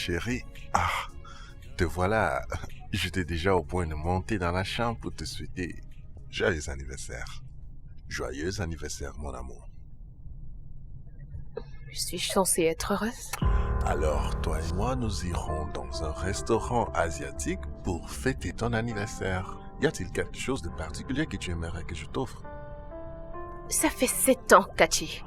Chérie, te voilà. J'étais déjà au point de monter dans la chambre pour te souhaiter joyeux anniversaire. Joyeux anniversaire, mon amour. Suis-je censée être heureuse? Alors, toi et moi, nous irons dans un restaurant asiatique pour fêter ton anniversaire. Y a-t-il quelque chose de particulier que tu aimerais que je t'offre? Ça fait 7 ans, Kachi.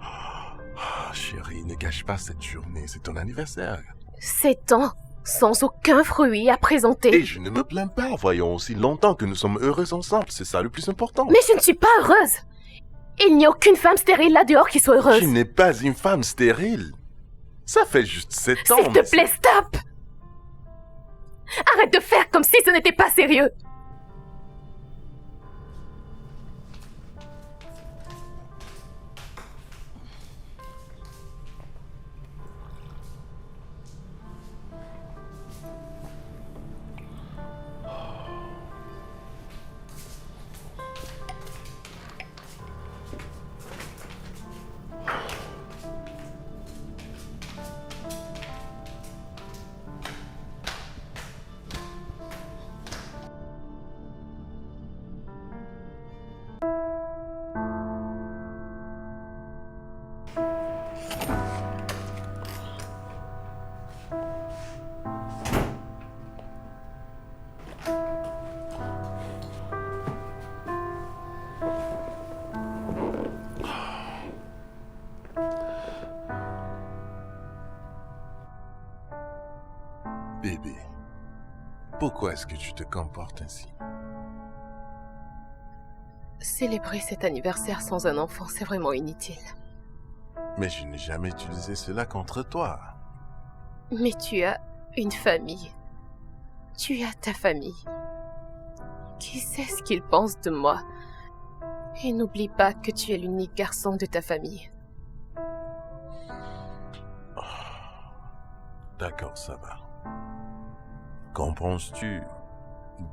Chérie, ne gâche pas cette journée, c'est ton anniversaire. 7 ans, sans aucun fruit à présenter. Et je ne me plains pas, voyons, aussi longtemps que nous sommes heureux ensemble, c'est ça le plus important. Mais je ne suis pas heureuse. Il n'y a aucune femme stérile là dehors qui soit heureuse. Tu n'es pas une femme stérile. Ça fait juste 7 ans. S'il te plaît, stop! Arrête de faire comme si ce n'était pas sérieux. Bébé, pourquoi est-ce que tu te comportes ainsi? Célébrer cet anniversaire sans un enfant, c'est vraiment inutile. Mais je n'ai jamais utilisé cela contre toi. Mais tu as une famille. Tu as ta famille. Qui sait ce qu'ils pensent de moi? Et n'oublie pas que tu es l'unique garçon de ta famille. D'accord, ça va. Qu'en penses-tu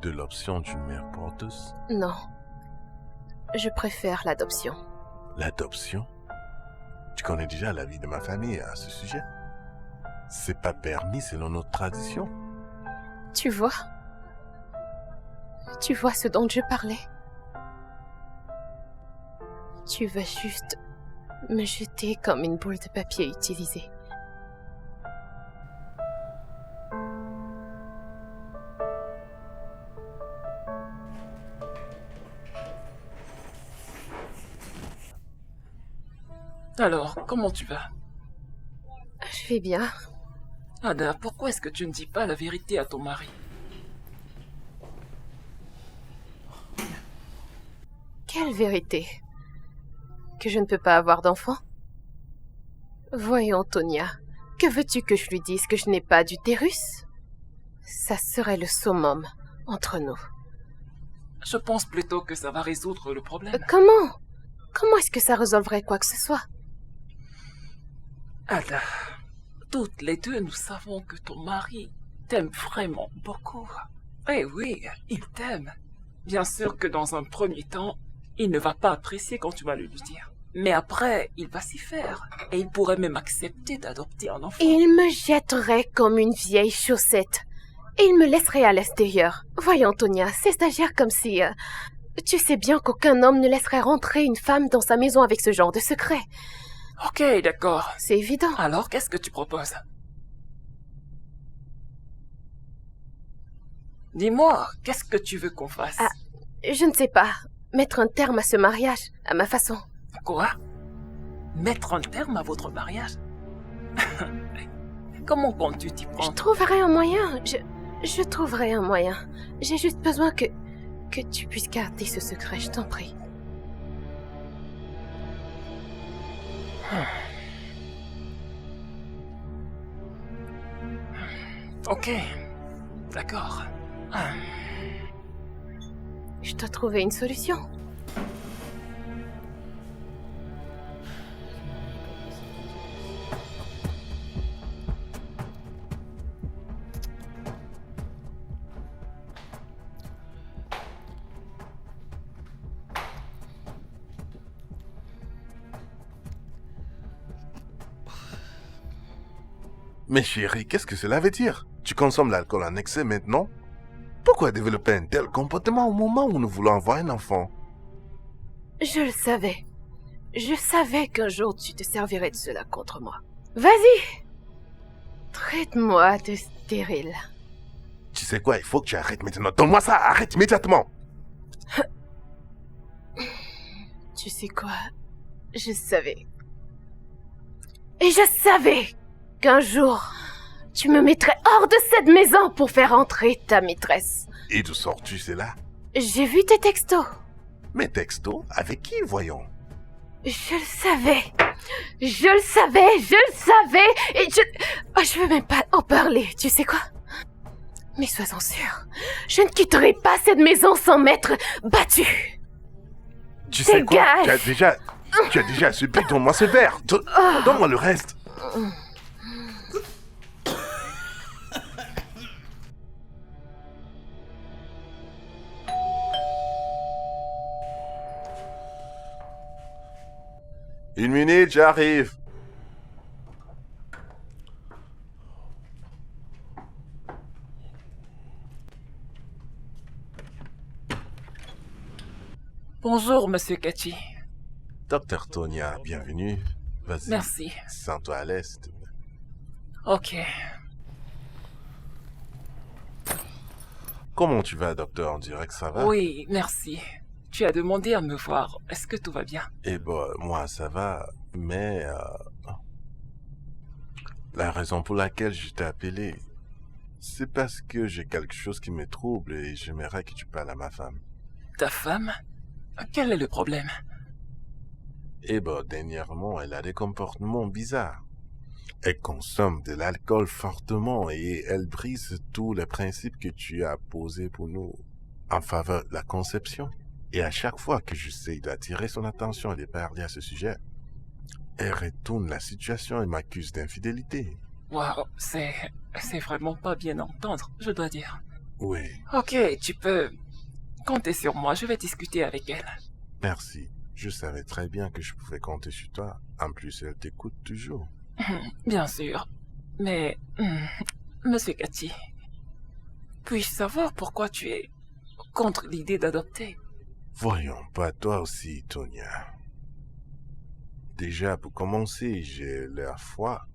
de l'option d'une mère porteuse? Non. Je préfère l'adoption. L'adoption? Tu connais déjà l'avis de ma famille à ce sujet. C'est pas permis selon notre tradition. Tu vois? Tu vois ce dont je parlais? Tu vas juste me jeter comme une boule de papier utilisée. Alors, comment tu vas? Je vais bien. Ada, pourquoi est-ce que tu ne dis pas la vérité à ton mari? Quelle vérité? Que je ne peux pas avoir d'enfant? Voyons, Tonia, que veux-tu que je lui dise? Que je n'ai pas d'utérus? Ça serait le summum entre nous. Je pense plutôt que ça va résoudre le problème. Comment? Comment est-ce que ça résolverait quoi que ce soit? Ada, toutes les deux, nous savons que ton mari t'aime vraiment beaucoup. Eh oui, il t'aime. Bien sûr que dans un premier temps, il ne va pas apprécier quand tu vas le lui dire. Mais après, il va s'y faire. Et il pourrait même accepter d'adopter un enfant. Il me jetterait comme une vieille chaussette. Et il me laisserait à l'extérieur. Voyons, Tonia, c'est-à-dire comme si... tu sais bien qu'aucun homme ne laisserait rentrer une femme dans sa maison avec ce genre de secret. Ok, d'accord. C'est évident. Alors, qu'est-ce que tu proposes? Dis-moi, qu'est-ce que tu veux qu'on fasse? Je ne sais pas. Mettre un terme à ce mariage, à ma façon. Quoi? Mettre un terme à votre mariage? Comment comptes-tu t'y Je prendre? trouverai un moyen. Je trouverai un moyen. J'ai juste besoin que tu puisses garder ce secret, je t'en prie. Ok, d'accord. Je dois trouver une solution. Mais chérie, qu'est-ce que cela veut dire? Tu consommes l'alcool en excès maintenant? Pourquoi développer un tel comportement au moment où nous voulons avoir un enfant? Je le savais. Je savais qu'un jour tu te servirais de cela contre moi. Vas-y! Traite-moi de stérile. Tu sais quoi, il faut que tu arrêtes maintenant. Donne-moi ça, arrête immédiatement. Tu sais quoi? Je savais. Et je savais qu'un jour, tu me mettrais hors de cette maison pour faire entrer ta maîtresse. Et d'où sors-tu cela? J'ai vu tes textos. Mes textos? Avec qui, voyons? Je le savais. Je le savais. Je le savais. Et je veux même pas en parler. Tu sais quoi? Mais sois-en sûr. Je ne quitterai pas cette maison sans m'être battue. Tu sais quoi? Dégage. Tu as déjà subi. Donne-moi ce verre. Donne-moi le reste. Une minute, j'arrive. Bonjour, Monsieur Kachi. Docteur Tonia, bienvenue. Vas-y. Merci. Sens-toi à l'aise, s'il te plaît. Ok. Comment tu vas, docteur? On dirait que ça va? Oui, merci. Tu as demandé à me voir. Est-ce que tout va bien? Eh ben, moi, ça va, mais... la raison pour laquelle je t'ai appelé, c'est parce que j'ai quelque chose qui me trouble et j'aimerais que tu parles à ma femme. Ta femme? Quel est le problème? Eh ben, dernièrement, elle a des comportements bizarres. Elle consomme de l'alcool fortement et elle brise tous les principes que tu as posés pour nous en faveur de la conception. Et à chaque fois que j'essaie d'attirer son attention et de parler à ce sujet, elle retourne la situation et m'accuse d'infidélité. Waouh, c'est vraiment pas bien à entendre, je dois dire. Oui, Ok, tu peux compter sur moi, je vais discuter avec elle. merci. Je savais très bien que je pouvais compter sur toi. En plus, elle t'écoute toujours. Bien sûr, mais... Monsieur Kachi, puis-je savoir pourquoi tu es contre l'idée d'adopter? Voyons, pas toi aussi, Tonia. Déjà, pour commencer, j'ai la foi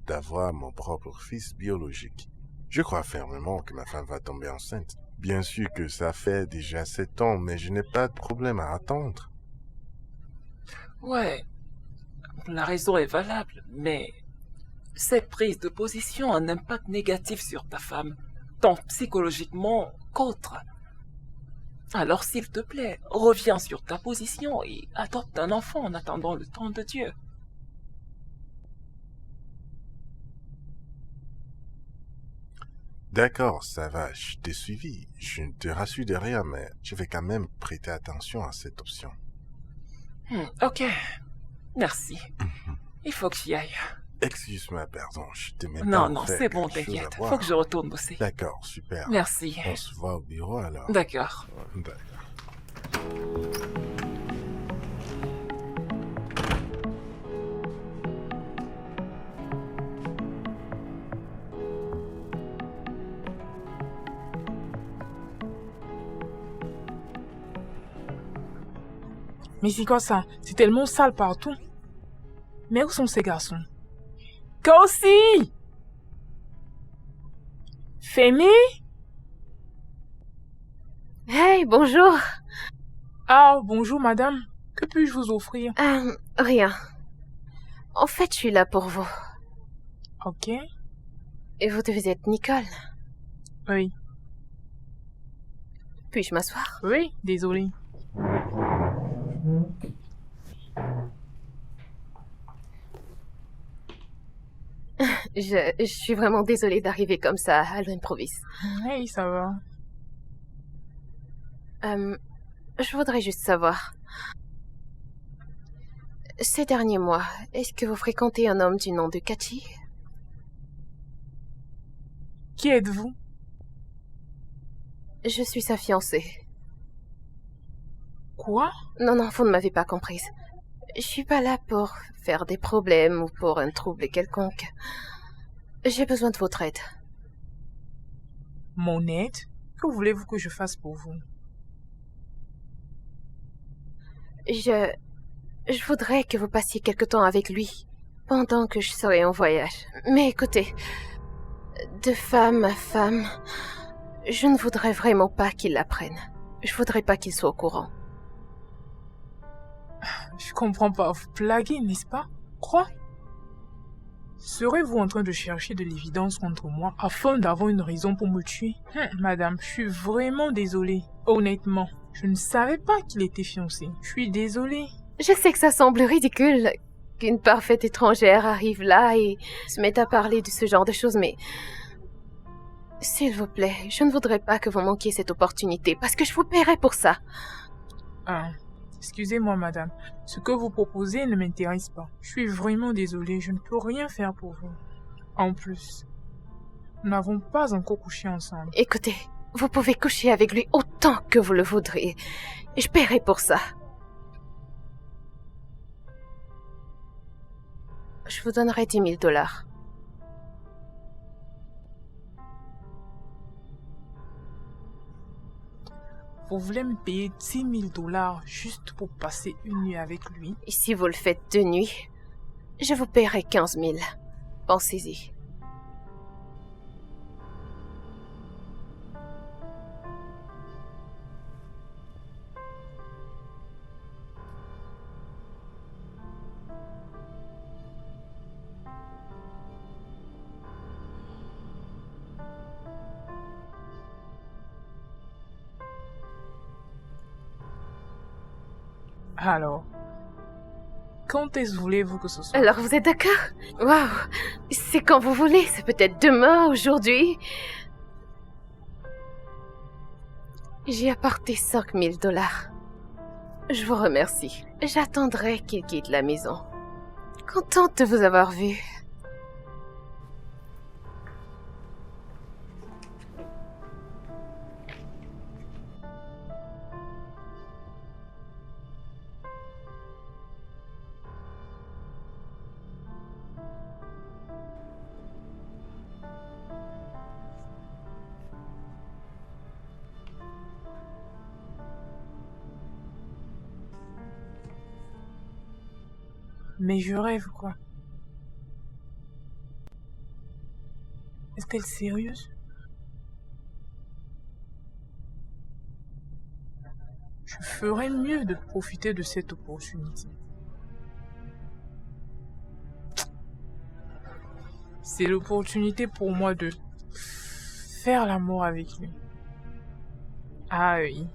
d'avoir mon propre fils biologique. Je crois fermement que ma femme va tomber enceinte. Bien sûr que ça fait déjà 7 ans, mais je n'ai pas de problème à attendre. Ouais, la raison est valable, mais cette prise de position a un impact négatif sur ta femme, tant psychologiquement qu'autre. Alors s'il te plaît, reviens sur ta position et adopte un enfant en attendant le temps de Dieu. D'accord, ça va, je t'ai suivi. Je ne te rassure de rien, mais je vais quand même prêter attention à cette option. Ok, merci. Il faut que j'y aille. Excuse-moi, pardon, je t'ai même pas Non, non, offert c'est bon, quelque chose à t'inquiète. boire. Faut que je retourne bosser. D'accord, super. Merci. On se voit au bureau alors. D'accord. D'accord. Mais c'est quoi ça? C'est tellement sale partout. Mais où sont ces garçons? Kossi! Femi? Hey, bonjour. Ah, bonjour madame. Que puis-je vous offrir? Rien. En fait, je suis là pour vous. Ok. Et vous devez être Nicole. Oui. Puis-je m'asseoir? Oui, désolé. Je suis vraiment désolée d'arriver comme ça à l'improviste. Oui, ça va. Je voudrais juste savoir. Ces derniers mois, est-ce que vous fréquentez un homme du nom de Kachi? Qui êtes-vous? Je suis sa fiancée. Quoi? Non, vous ne m'avez pas comprise. Je suis pas là pour faire des problèmes ou pour un trouble quelconque. J'ai besoin de votre aide. Mon aide? Que voulez-vous que je fasse pour vous? Je voudrais que vous passiez quelque temps avec lui, pendant que je serai en voyage. Mais écoutez, de femme à femme, je ne voudrais vraiment pas qu'il l'apprenne. Je voudrais pas qu'il soit au courant. Je comprends pas, vous blaguez, n'est-ce pas? Quoi? Serez-vous en train de chercher de l'évidence contre moi afin d'avoir une raison pour me tuer? Madame, je suis vraiment désolée. Honnêtement, je ne savais pas qu'il était fiancé. Je suis désolée. Je sais que ça semble ridicule qu'une parfaite étrangère arrive là et se mette à parler de ce genre de choses, mais... S'il vous plaît, je ne voudrais pas que vous manquiez cette opportunité, parce que je vous paierai pour ça. Excusez-moi, madame. Ce que vous proposez ne m'intéresse pas. Je suis vraiment désolée, je ne peux rien faire pour vous. En plus, nous n'avons pas encore couché ensemble. Écoutez, vous pouvez coucher avec lui autant que vous le voudriez. Je paierai pour ça. Je vous donnerai 10 000 $. Vous voulez me payer 10 000 $ juste pour passer une nuit avec lui? Et si vous le faites de nuit, je vous paierai 15 000. Pensez-y. Alors, quand est-ce voulez-vous que ce soit? Alors vous êtes d'accord? Waouh! C'est quand vous voulez, c'est peut-être demain, aujourd'hui. J'ai apporté 5 000 $. Je vous remercie. J'attendrai qu'il quitte la maison. Contente de vous avoir vu. Mais je rêve, quoi. Est-elle sérieuse? Je ferais mieux de profiter de cette opportunité. C'est l'opportunité pour moi de faire l'amour avec lui. Ah oui.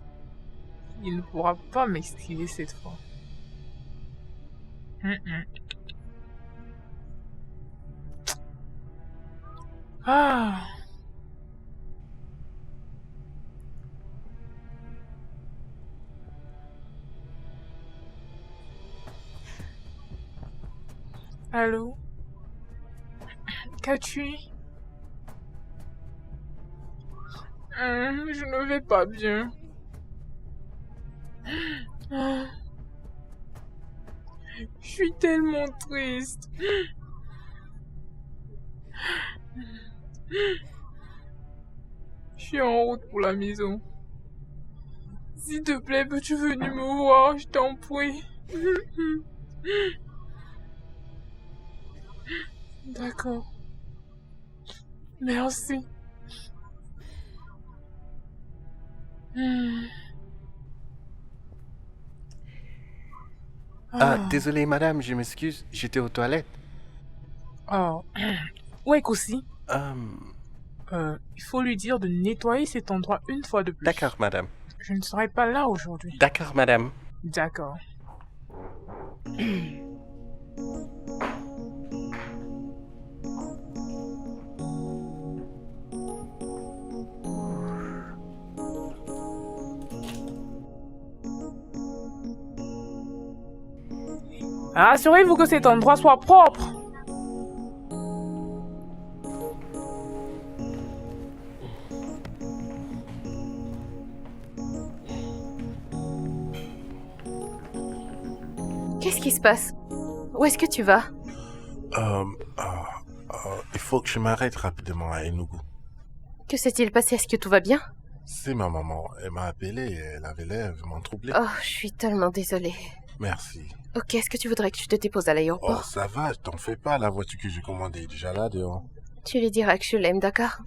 Il ne pourra pas m'esquiver cette fois. Ah. Allô? Qu'as-tu? Je ne vais pas bien. Je suis tellement triste. Je suis en route pour la maison. S'il te plaît, peux-tu venir me voir, je t'en prie. D'accord. Merci. Désolé, madame, je m'excuse, j'étais aux toilettes. Oh. Ouais, Kosi. Euh, Il faut lui dire de nettoyer cet endroit une fois de plus. D'accord, madame. Je ne serai pas là aujourd'hui. D'accord, madame. D'accord. Assurez-vous que cet endroit soit propre. Qu'est-ce qui se passe? Où est-ce que tu vas? Il faut que je m'arrête rapidement à Enugu. Que s'est-il passé? Est-ce que tout va bien? C'est ma maman. Elle m'a appelé et elle avait l'air vraiment troublée. Oh, je suis tellement désolée. Merci. Ok, est-ce que tu voudrais que je te dépose à Oh, l'aéroport? ça va, t'en fais pas. La voiture que j'ai commandée est déjà là dehors. Tu lui diras que je l'aime, d'accord?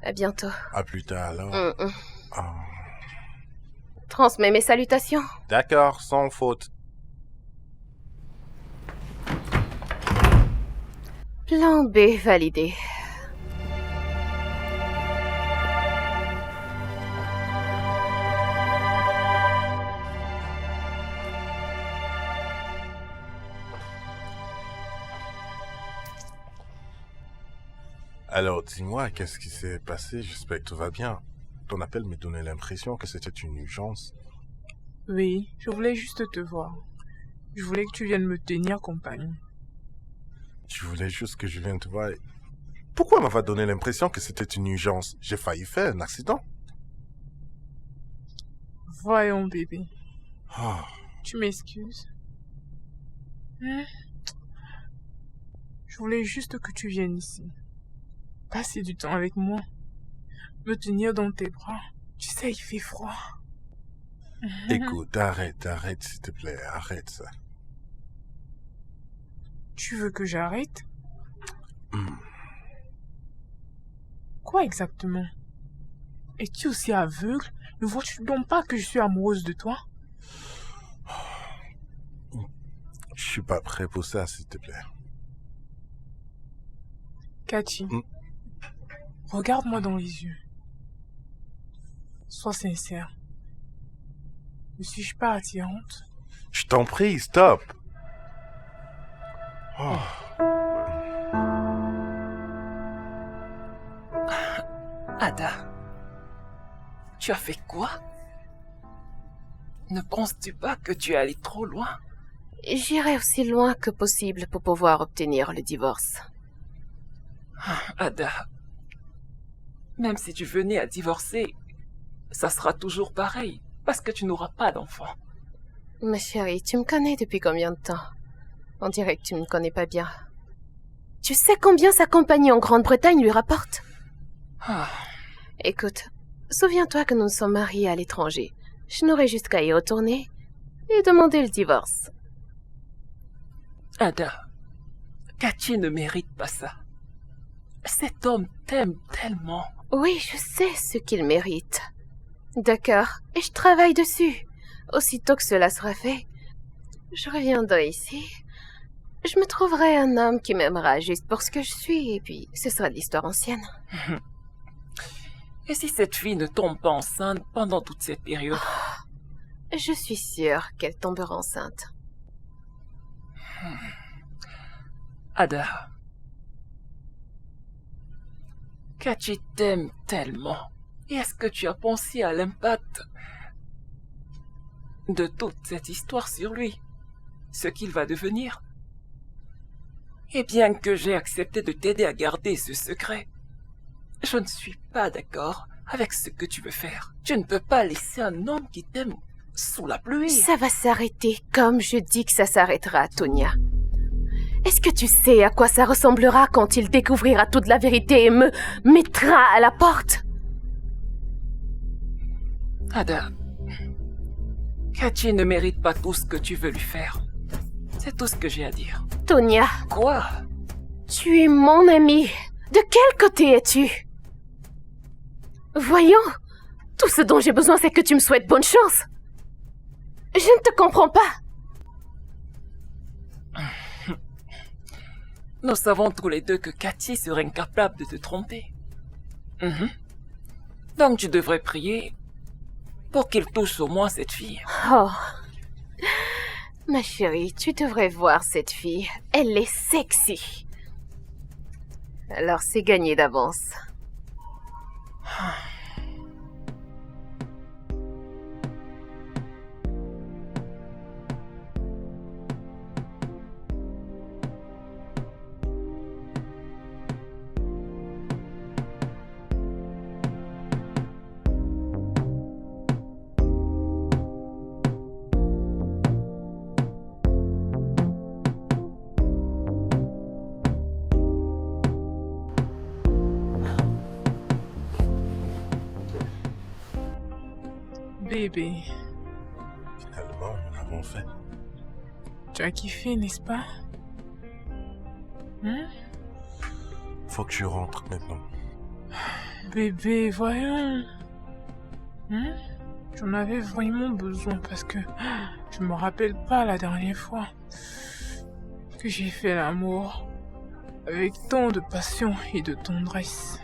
À bientôt. À plus tard alors. Ah. Transmets mes salutations. D'accord, sans faute. Plan B validé. Alors, dis-moi, qu'est-ce qui s'est passé? J'espère que tout va bien. Ton appel me donnait l'impression que c'était une urgence. Oui, je voulais juste te voir. Je voulais que tu viennes me tenir compagnie. Tu voulais juste que je vienne te voir. Pourquoi m'avoir donné l'impression que c'était une urgence? J'ai failli faire un accident. Voyons, bébé. Oh, Tu m'excuses? Je voulais juste que tu viennes ici. Passer du temps avec moi. Me tenir dans tes bras. Tu sais, il fait froid. écoute, arrête, s'il te plaît, arrête ça. Tu veux que j'arrête? Quoi exactement? Es-tu aussi aveugle? Ne vois-tu donc pas que je suis amoureuse de toi? Je suis pas prêt pour ça, s'il te plaît. Cathy, regarde-moi dans les yeux. Sois sincère. Ne suis-je pas attirante? Je t'en prie, stop. Oh. Ada, tu as fait quoi? Ne penses-tu pas que tu es allé trop loin? J'irai aussi loin que possible pour pouvoir obtenir le divorce. Ada, même si tu venais à divorcer, ça sera toujours pareil, parce que tu n'auras pas d'enfant. Ma chérie, tu me connais depuis combien de temps? On dirait que tu ne me connais pas bien. Tu sais combien sa compagnie en Grande-Bretagne lui rapporte? Écoute, souviens-toi que nous nous sommes mariés à l'étranger. Je n'aurais juste qu'à y retourner et demander le divorce. Ada, Cathy ne mérite pas ça. Cet homme t'aime tellement. Oui, je sais ce qu'il mérite. D'accord, et je travaille dessus. Aussitôt que cela sera fait, je reviendrai ici. Je me trouverai un homme qui m'aimera juste pour ce que je suis, et puis ce sera de l'histoire ancienne. Et si cette fille ne tombe pas enceinte pendant toute cette période? Je suis sûre qu'elle tombera enceinte. Ada, Cathy t'aime tellement. Et est-ce que tu as pensé à l'impact de toute cette histoire sur lui? Ce qu'il va devenir? Et bien que j'ai accepté de t'aider à garder ce secret, je ne suis pas d'accord avec ce que tu veux faire. Tu ne peux pas laisser un homme qui t'aime sous la pluie. Ça va s'arrêter comme je dis que ça s'arrêtera, Tonia. Est-ce que tu sais à quoi ça ressemblera quand il découvrira toute la vérité et me mettra à la porte? Ada, Cathy ne mérite pas tout ce que tu veux lui faire. C'est tout ce que j'ai à dire. Tonia, Quoi? tu es mon amie. De quel côté es-tu? Voyons, tout ce dont j'ai besoin, c'est que tu me souhaites bonne chance. Je ne te comprends pas. Nous savons tous les deux que Cathy serait incapable de te tromper. Donc tu devrais prier pour qu'il touche au moins cette fille. Oh, ma chérie, tu devrais voir cette fille. Elle est sexy. Alors c'est gagné d'avance. bébé. Finalement, nous l'avons fait. Tu as kiffé, n'est-ce pas? Faut que tu rentres maintenant. Bébé, voyons. J'en avais vraiment besoin parce que je me rappelle pas la dernière fois que j'ai fait l'amour avec tant de passion et de tendresse.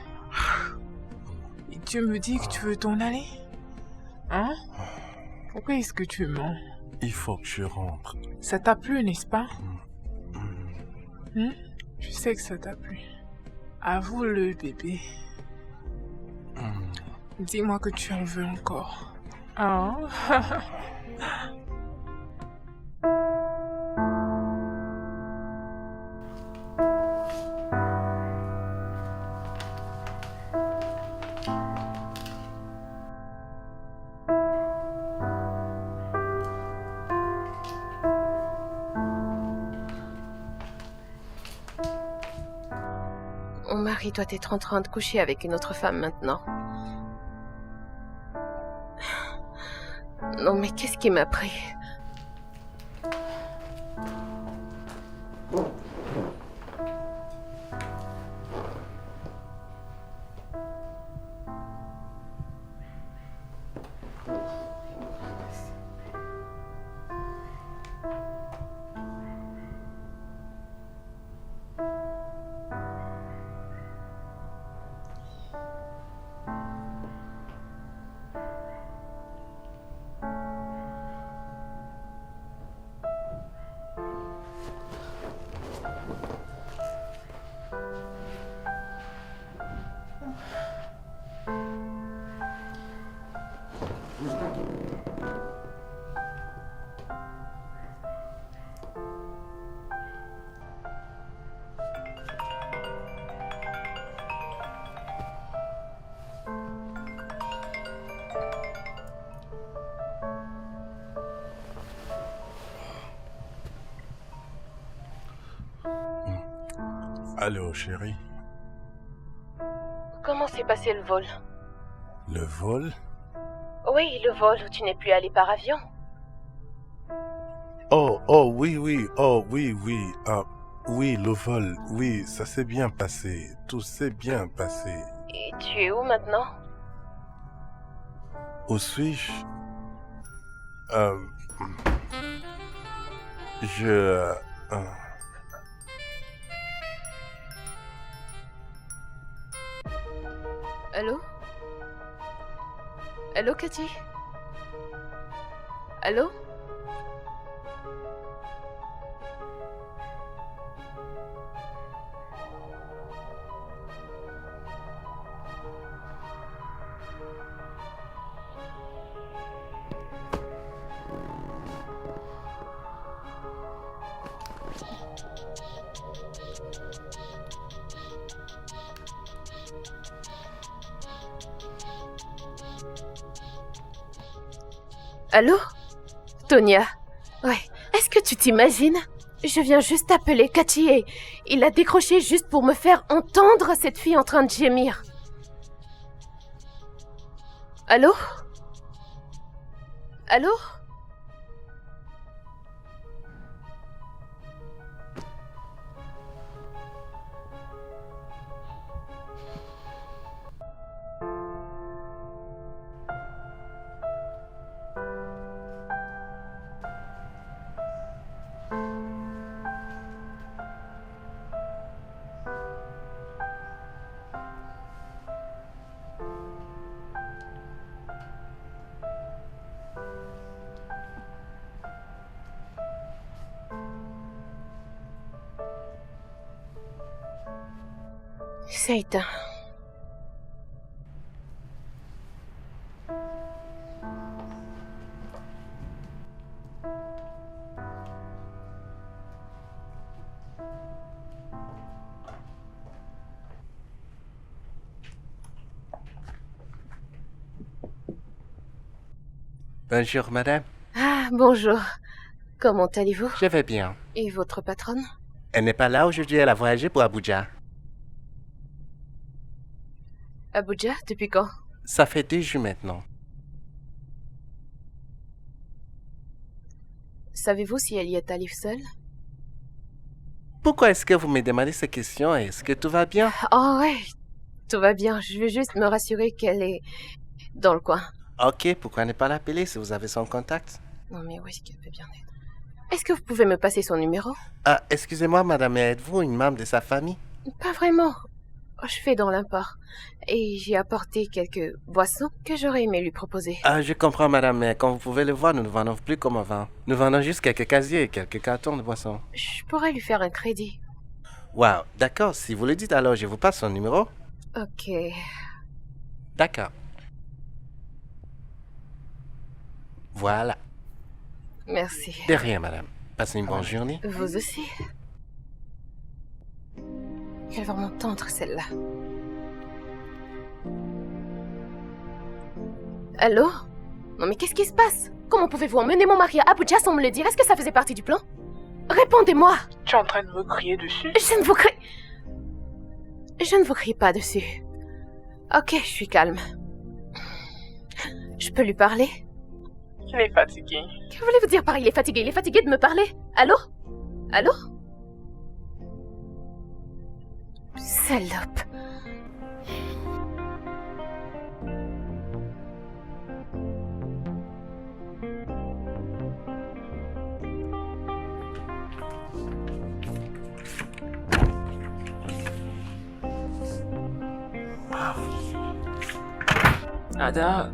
Et tu me dis que tu veux t'en aller? Hein? Pourquoi est-ce que tu mens? Il faut que tu rentres. Ça t'a plu, n'est-ce pas? Je sais que ça t'a plu. Avoue-le, bébé. Dis-moi que tu en veux encore. Hein? Mon mari doit être en train de coucher avec une autre femme maintenant. Non, mais qu'est-ce qui m'a pris? Allô, chérie. Comment s'est passé le vol? Le vol? Oui, le vol où tu n'es plus allé par avion. Oh, oui. Oui, le vol. Oui, ça s'est bien passé. Tout s'est bien passé. Et tu es où maintenant? Où suis-je? Allô? Allô, Cathy? Allô? Allô? Tonia? Ouais, est-ce que tu t'imagines? Je viens juste appeler Cathy et il a décroché juste pour me faire entendre cette fille en train de gémir. Allô? Allô? C'est éteint. Bonjour, madame. Ah, bonjour. Comment allez-vous? Je vais bien. Et votre patronne? Elle n'est pas là aujourd'hui, elle a voyagé pour Abuja. Abuja, depuis quand? Ça fait 2 jours maintenant. Savez-vous si elle y est allée seule? Pourquoi est-ce que vous me demandez ces questions? Est-ce que tout va bien? Oh ouais, tout va bien. Je veux juste me rassurer qu'elle est dans le coin. Ok, pourquoi ne pas l'appeler si vous avez son contact? Non mais où est-ce qu'elle peut bien être? Est-ce que vous pouvez me passer son numéro? Ah, excusez-moi, madame, mais êtes-vous une membre de sa famille? Pas vraiment. Je fais dans l'import. Et j'ai apporté quelques boissons que j'aurais aimé lui proposer. Ah, je comprends, madame, mais comme vous pouvez le voir, nous ne vendons plus comme avant. Nous vendons juste quelques casiers et quelques cartons de boissons. Je pourrais lui faire un crédit. Wow, d'accord, si vous le dites alors, je vous passe son numéro. Ok. D'accord. Voilà. Merci. De rien, madame. Passez une bonne journée. Vous aussi. Elle va m'entendre, celle-là. Allô? Non mais qu'est-ce qui se passe? Comment pouvez-vous emmener mon mari à Abuja sans me le dire? Est-ce que ça faisait partie du plan? Répondez-moi! Tu es en train de me crier dessus? Je ne vous crie... Je ne vous crie pas dessus. Ok, je suis calme. Je peux lui parler? Il est fatigué. Que voulez-vous dire par il est fatigué? Il est fatigué de me parler? Allô? Allô? Salope. Ada,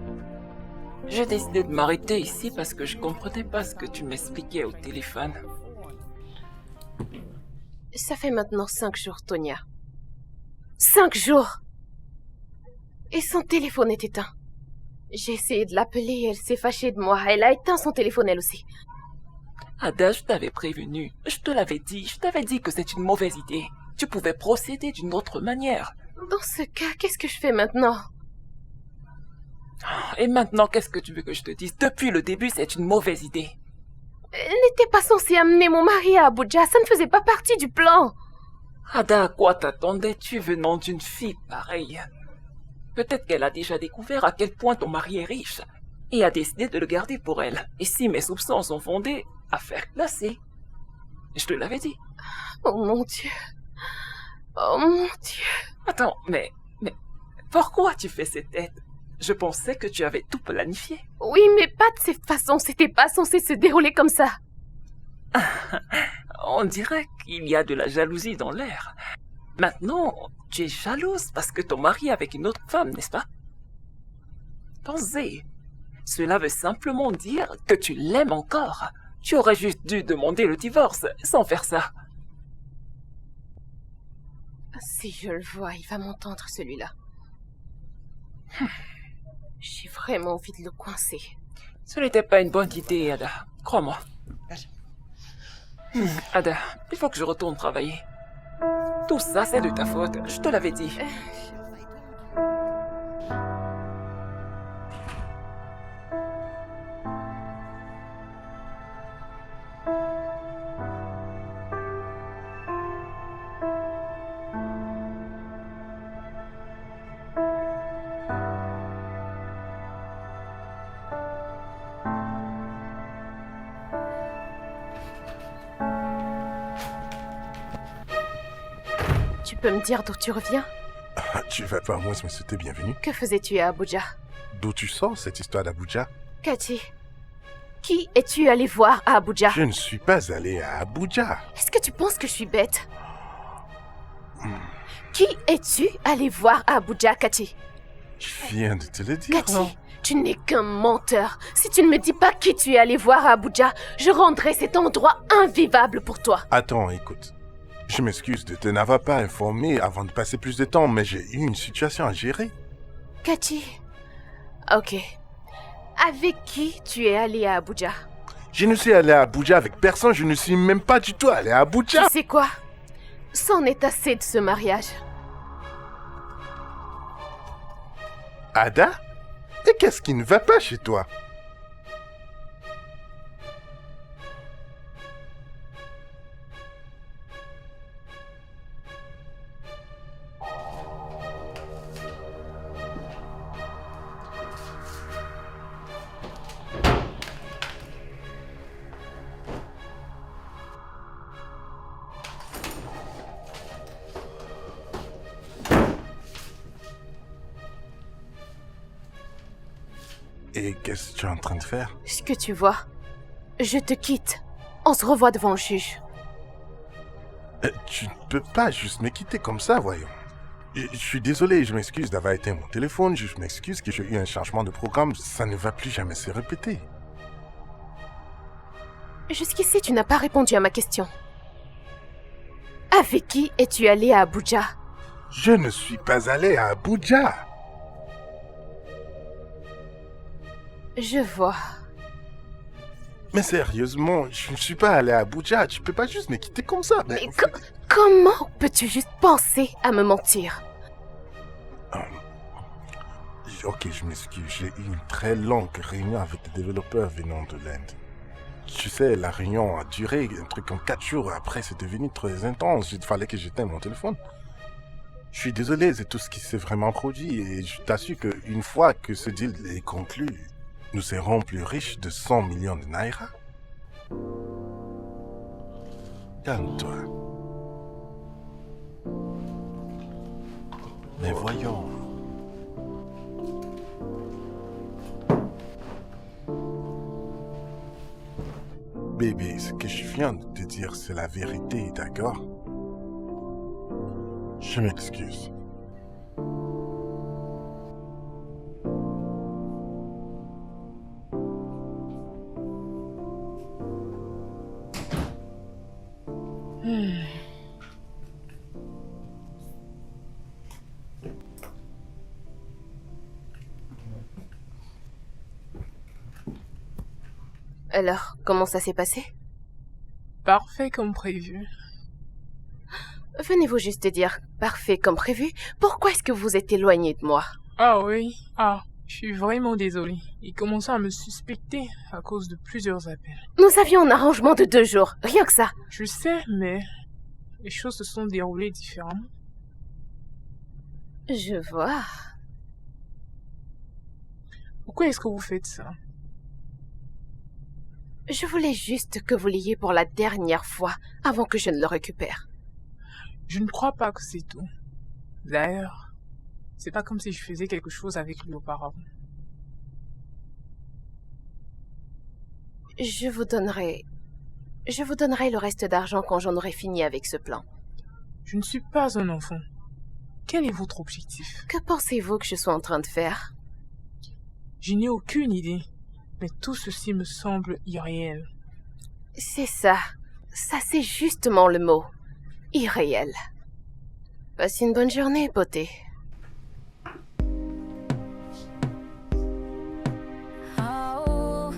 j'ai décidé de m'arrêter ici parce que je comprenais pas ce que tu m'expliquais au téléphone. Ça fait maintenant 5 jours, Tonya. 5 jours! Et son téléphone est éteint. J'ai essayé de l'appeler, elle s'est fâchée de moi. Elle a éteint son téléphone, elle aussi. Ada, je t'avais prévenu. Je te l'avais dit. Je t'avais dit que c'est une mauvaise idée. Tu pouvais procéder d'une autre manière. Dans ce cas, qu'est-ce que je fais maintenant? Et maintenant, qu'est-ce que tu veux que je te dise? Depuis le début, c'est une mauvaise idée. Elle n'était pas censée amener mon mari à Abuja. Ça ne faisait pas partie du plan. Ada, à quoi t'attendais-tu venant d'une fille pareille? Peut-être qu'elle a déjà découvert à quel point ton mari est riche et a décidé de le garder pour elle. Et si mes soupçons sont fondés, affaire classée. Je te l'avais dit. Oh mon Dieu. Oh mon Dieu. Attends, mais pourquoi tu fais cette tête? Je pensais que tu avais tout planifié. Oui, mais pas de cette façon. C'était pas censé se dérouler comme ça. On dirait qu'il y a de la jalousie dans l'air. Maintenant, tu es jalouse parce que ton mari est avec une autre femme, n'est-ce pas? Pensez. Cela veut simplement dire que tu l'aimes encore. Tu aurais juste dû demander le divorce sans faire ça. Si je le vois, il va m'entendre celui-là. J'ai vraiment envie de le coincer. Ce n'était pas une bonne idée, Ada. Crois-moi. Ada, il faut que je retourne travailler. Tout ça, c'est de ta faute. Je te l'avais dit. Tu peux me dire d'où tu reviens? Ah, tu vas pas moins me souhaiter bienvenue. Que faisais-tu à Abuja? D'où tu sors cette histoire d'Abuja? Cathy, qui es-tu allé voir à Abuja? Je ne suis pas allé à Abuja. Est-ce que tu penses que je suis bête? Qui es-tu allé voir à Abuja, Cathy? Je viens de te le dire. Cathy, tu n'es qu'un menteur. Si tu ne me dis pas qui tu es allé voir à Abuja, je rendrai cet endroit invivable pour toi. Attends, écoute. Je m'excuse de te n'avoir pas informé avant de passer plus de temps, mais j'ai eu une situation à gérer. Cathy, ok. Avec qui tu es allé à Abuja? Je ne suis allé à Abuja avec personne, je ne suis même pas du tout allé à Abuja. Tu sais quoi? C'en est assez de ce mariage. Ada? Et qu'est-ce qui ne va pas chez toi? Et qu'est-ce que tu es en train de faire? Ce que tu vois, je te quitte. On se revoit devant le juge. Tu ne peux pas juste me quitter comme ça, voyons. Je suis désolé, je m'excuse d'avoir éteint mon téléphone, je m'excuse que j'ai eu un changement de programme, ça ne va plus jamais se répéter. Jusqu'ici, tu n'as pas répondu à ma question. Avec qui es-tu allé à Abuja? Je ne suis pas allé à Abuja. Je vois. Mais sérieusement, je ne suis pas allé à Abuja, tu peux pas juste me quitter comme ça. Mais comment peux-tu juste penser à me mentir? Ok, je m'excuse, j'ai eu une très longue réunion avec des développeurs venant de l'Inde. Tu sais, la réunion a duré un truc comme 4 jours, après c'est devenu très intense, il fallait que j'éteigne mon téléphone. Je suis désolé, c'est tout ce qui s'est vraiment produit et je t'assure qu'une fois que ce deal est conclu, nous serons plus riches de 100 millions de naira. Calme-toi. Mais voyons. Bébé, ce que je viens de te dire, c'est la vérité, d'accord? Je m'excuse. Alors, comment ça s'est passé? Parfait comme prévu. Venez-vous juste dire, parfait comme prévu, pourquoi est-ce que vous êtes éloigné de moi? Ah oui, je suis vraiment désolée. Ils commençaient à me suspecter à cause de plusieurs appels. Nous avions un arrangement de 2 jours, rien que ça. Je sais, mais les choses se sont déroulées différemment. Je vois. Pourquoi est-ce que vous faites ça? Je voulais juste que vous l'ayez pour la dernière fois avant que je ne le récupère. Je ne crois pas que c'est tout. D'ailleurs, c'est pas comme si je faisais quelque chose avec lui auparavant. Je vous donnerai le reste d'argent quand j'en aurai fini avec ce plan. Je ne suis pas un enfant. Quel est votre objectif? Que pensez-vous que je sois en train de faire? Je n'ai aucune idée, mais tout ceci me semble irréel. C'est ça. Ça, c'est justement le mot. Irréel. Passe une bonne journée, beauté. Oh,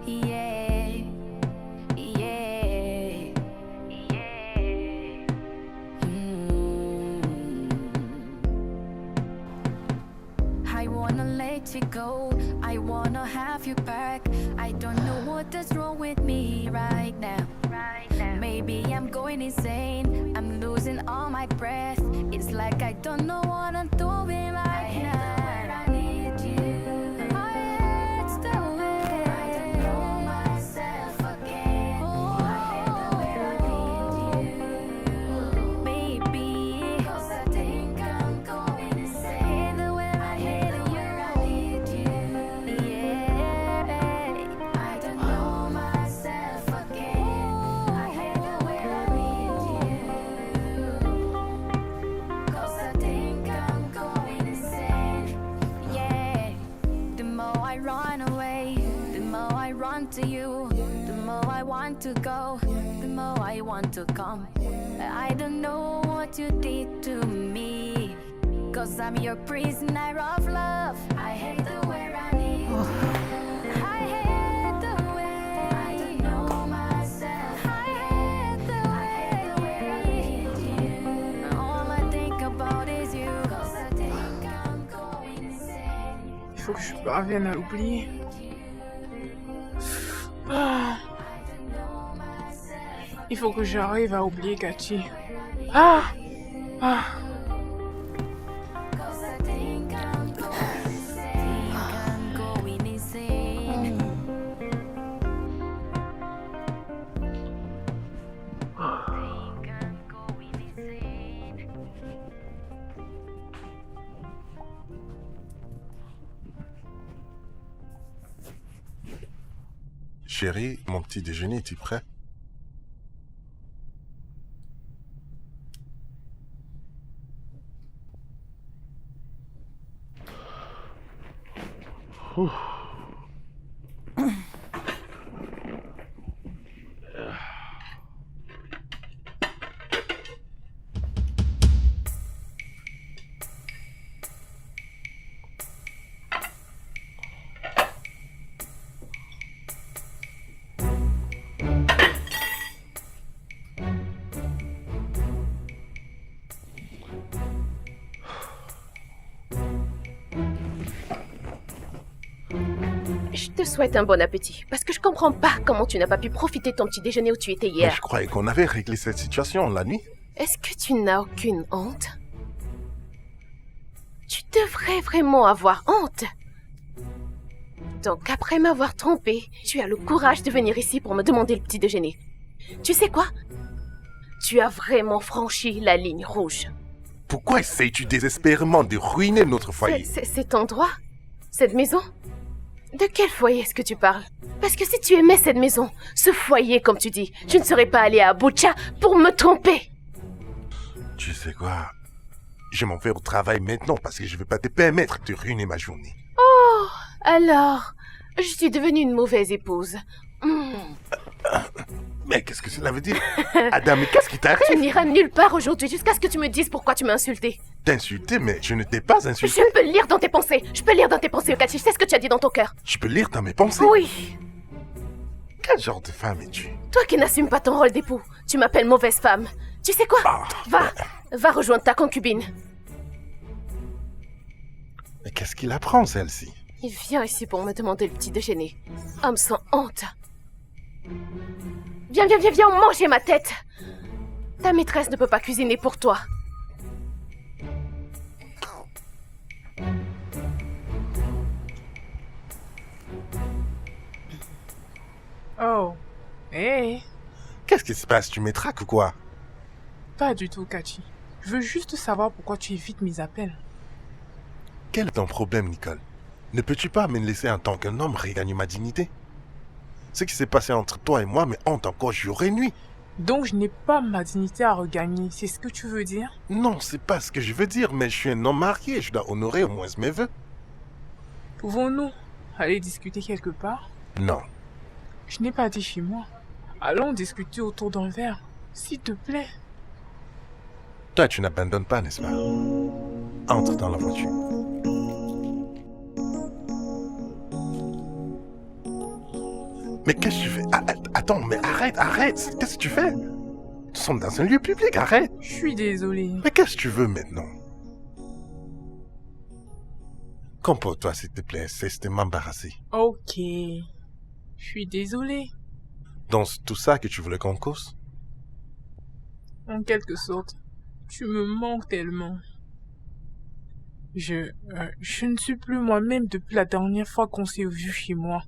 yeah, yeah, yeah. I wanna let you go. I wanna have you back. I don't know what is wrong with me right now. Maybe I'm going insane. I'm losing all my breath. It's like I don't know what I'm doing right now. I need you. It's the way I don't know myself again. I need you, baby. 'Cause I think I'm going insane. The way I need you, yeah. I don't know myself again. I hate the way I need you. 'Cause I think I'm going insane. Yeah. The more I run away, the more I run to you. The more I want to go, the more I want to come. I don't know what you did to me. 'Cause I'm your prisoner of love. I hate the way I need you. I hate the way I don't know myself. I hate the way I need you. All I think about is you. 'Cause I think I'm going insane. Il faut que je parvienne à l'oublier. Il faut que j'arrive à oublier Cathy. Cause I think I'm going insane. Chérie, mon petit déjeuner est-il prêt? Je te souhaite un bon appétit, parce que je comprends pas comment tu n'as pas pu profiter de ton petit déjeuner où tu étais Mais hier. je croyais qu'on avait réglé cette situation la nuit. Est-ce que tu n'as aucune honte? Tu devrais vraiment avoir honte. Donc après m'avoir trompé, tu as le courage de venir ici pour me demander le petit déjeuner. Tu sais quoi? Tu as vraiment franchi la ligne rouge. Pourquoi essayes-tu désespérément de ruiner notre foyer? Cet endroit? Cette maison? De quel foyer est-ce que tu parles? Parce que si tu aimais cette maison, ce foyer comme tu dis, tu ne serais pas allé à Abuja pour me tromper. Tu sais quoi? Je m'en vais au travail maintenant parce que je ne vais pas te permettre de ruiner ma journée. Oh, alors, je suis devenue une mauvaise épouse. Mais qu'est-ce que cela veut dire? Adam, mais qu'est-ce qui Tu t'arrive? n'iras nulle part aujourd'hui jusqu'à ce que tu me dises pourquoi tu m'as insulté. T'insulter, mais je ne t'ai pas insulté. Je peux lire dans tes pensées. Je peux lire dans tes pensées, Okachi. Je sais ce que tu as dit dans ton cœur. Tu peux lire dans mes pensées? Oui. Quel genre de femme es-tu? Toi qui n'assumes pas ton rôle d'époux, tu m'appelles mauvaise femme. Tu sais quoi? Va rejoindre ta concubine. Mais qu'est-ce qu'il apprend, celle-ci? Il vient ici pour me demander le petit déjeuner. Homme sans honte. Viens, manger ma tête. Ta maîtresse ne peut pas cuisiner pour toi. Oh. Hé. Qu'est-ce qui se passe? Tu m'étraques ou quoi? Pas du tout, Kachi. Je veux juste savoir pourquoi tu évites mes appels. Quel est ton problème, Nicole? Ne peux-tu pas me laisser en tant qu'un homme regagner ma dignité? Ce qui s'est passé entre toi et moi me hante encore jour et nuit. Donc je n'ai pas ma dignité à regagner, c'est ce que tu veux dire? Non, c'est pas ce que je veux dire, mais je suis un homme marié, je dois honorer au moins mes vœux. Pouvons-nous aller discuter quelque part? Non. Je n'ai pas dit chez moi. Allons discuter autour d'un verre, s'il te plaît. Toi, tu n'abandonnes pas, n'est-ce pas? Entre dans la voiture. Mais qu'est-ce que tu fais? Attends, mais arrête. Qu'est-ce que tu fais? Nous sommes dans un lieu public, arrête. Je suis désolée. Mais qu'est-ce que tu veux maintenant? Comporte-toi, s'il te plaît, cesse de m'embarrasser. Ok. Je suis désolée. Donc, c'est tout ça que tu voulais qu'on cause? En quelque sorte, tu me manques tellement. Je ne suis plus moi-même depuis la dernière fois qu'on s'est vu chez moi.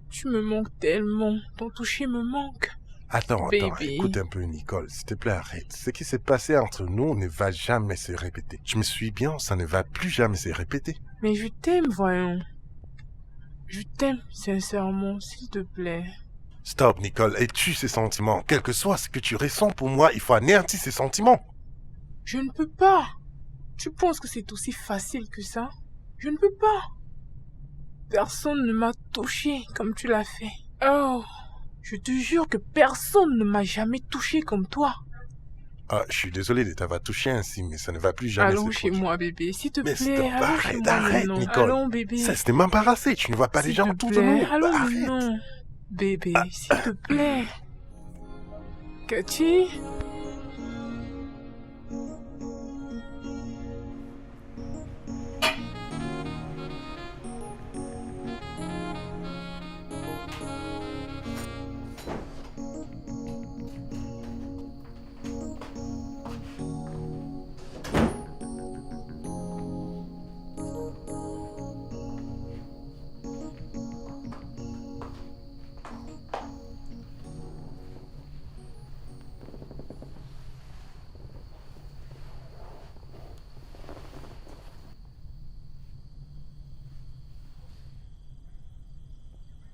Tu me manques tellement. Ton toucher me manque. Attends, Baby. écoute un peu, Nicole. S'il te plaît, arrête. Ce qui s'est passé entre nous ne va jamais se répéter. Je me suis bien, ça ne va plus jamais se répéter. Mais je t'aime, voyons. Je t'aime sincèrement, s'il te plaît. Stop, Nicole, et tue ces sentiments. Quel que soit ce que tu ressens pour moi, il faut anéantir ces sentiments. Je ne peux pas. Tu penses que c'est aussi facile que ça? Je ne peux pas. Personne ne m'a touché comme tu l'as fait. Oh, je te jure que personne ne m'a jamais touché comme toi. Ah, je suis désolé de t'avoir touché ainsi, mais ça ne va plus jamais Allons se chez produire. moi, bébé, s'il te Mais plaît. stop, Allons chez moi arrête, maintenant. Nicole. Allons, bébé. Cesse de m'embarrasser, tu ne vois pas les S'il gens te autour de plaît, nous. allons Arrête. maintenant. Bébé, s'il te plaît. Cathy?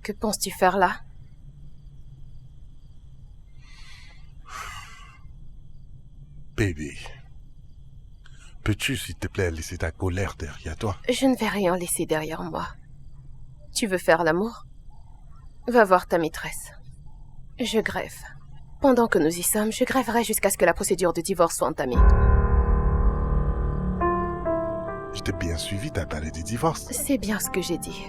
Que penses-tu faire là? Bébé, peux-tu, s'il te plaît, laisser ta colère derrière toi? Je ne vais rien laisser derrière moi. Tu veux faire l'amour? Va voir ta maîtresse. Je grève. Pendant que nous y sommes, je grèverai jusqu'à ce que la procédure de divorce soit entamée. Je t'ai bien suivi, t'as parlé du divorce. C'est bien ce que j'ai dit.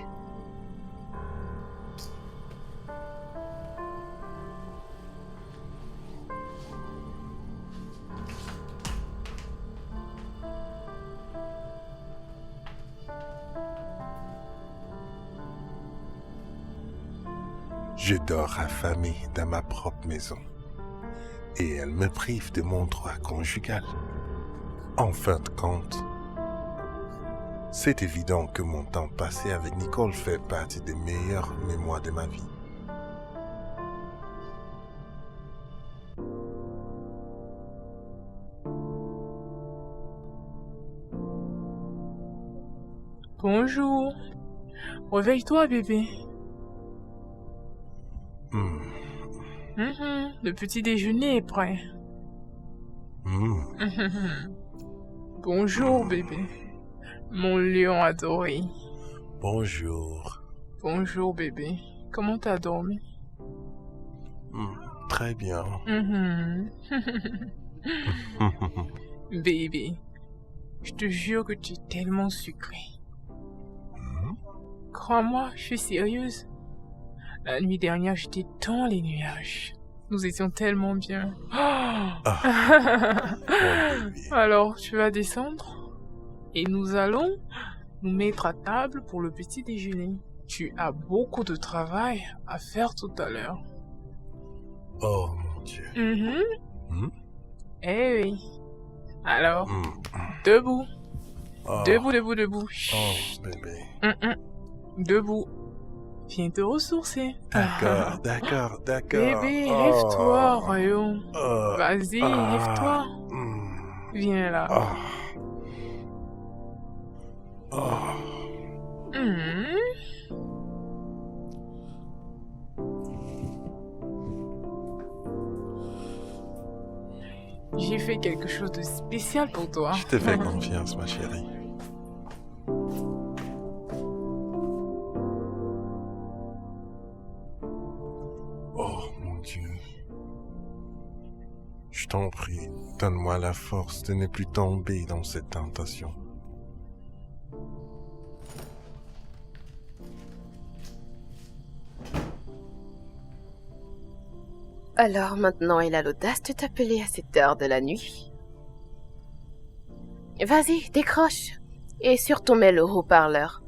Je dors affamé dans ma propre maison. Et elle me prive de mon droit conjugal. En fin de compte, c'est évident que mon temps passé avec Nicole fait partie des meilleures mémoires de ma vie. Bonjour. Réveille-toi, bébé. Le petit déjeuner est prêt. Bonjour, bébé. Mon lion adoré. Bonjour. Bonjour, bébé. Comment t'as dormi? Très bien. Bébé, je te jure que tu es tellement sucré. Crois-moi, je suis sérieuse. La nuit dernière, j'étais dans les nuages. Nous étions tellement bien. Alors, tu vas descendre et nous allons nous mettre à table pour le petit déjeuner. Tu as beaucoup de travail à faire tout à l'heure. Oh mon Dieu. Eh oui. Alors, debout. Debout, debout, debout. Oh bébé. Debout. Viens te ressourcer. D'accord, d'accord, d'accord. Bébé, lève-toi, Rayon. Vas-y, lève-toi. Viens là. J'ai fait quelque chose de spécial pour toi. Je te fais confiance, ma chérie. Oh mon Dieu. Je t'en prie, donne-moi la force de ne plus tomber dans cette tentation. Alors maintenant, il a l'audace de t'appeler à cette heure de la nuit. Vas-y, décroche. Et surtout mets le haut-parleur.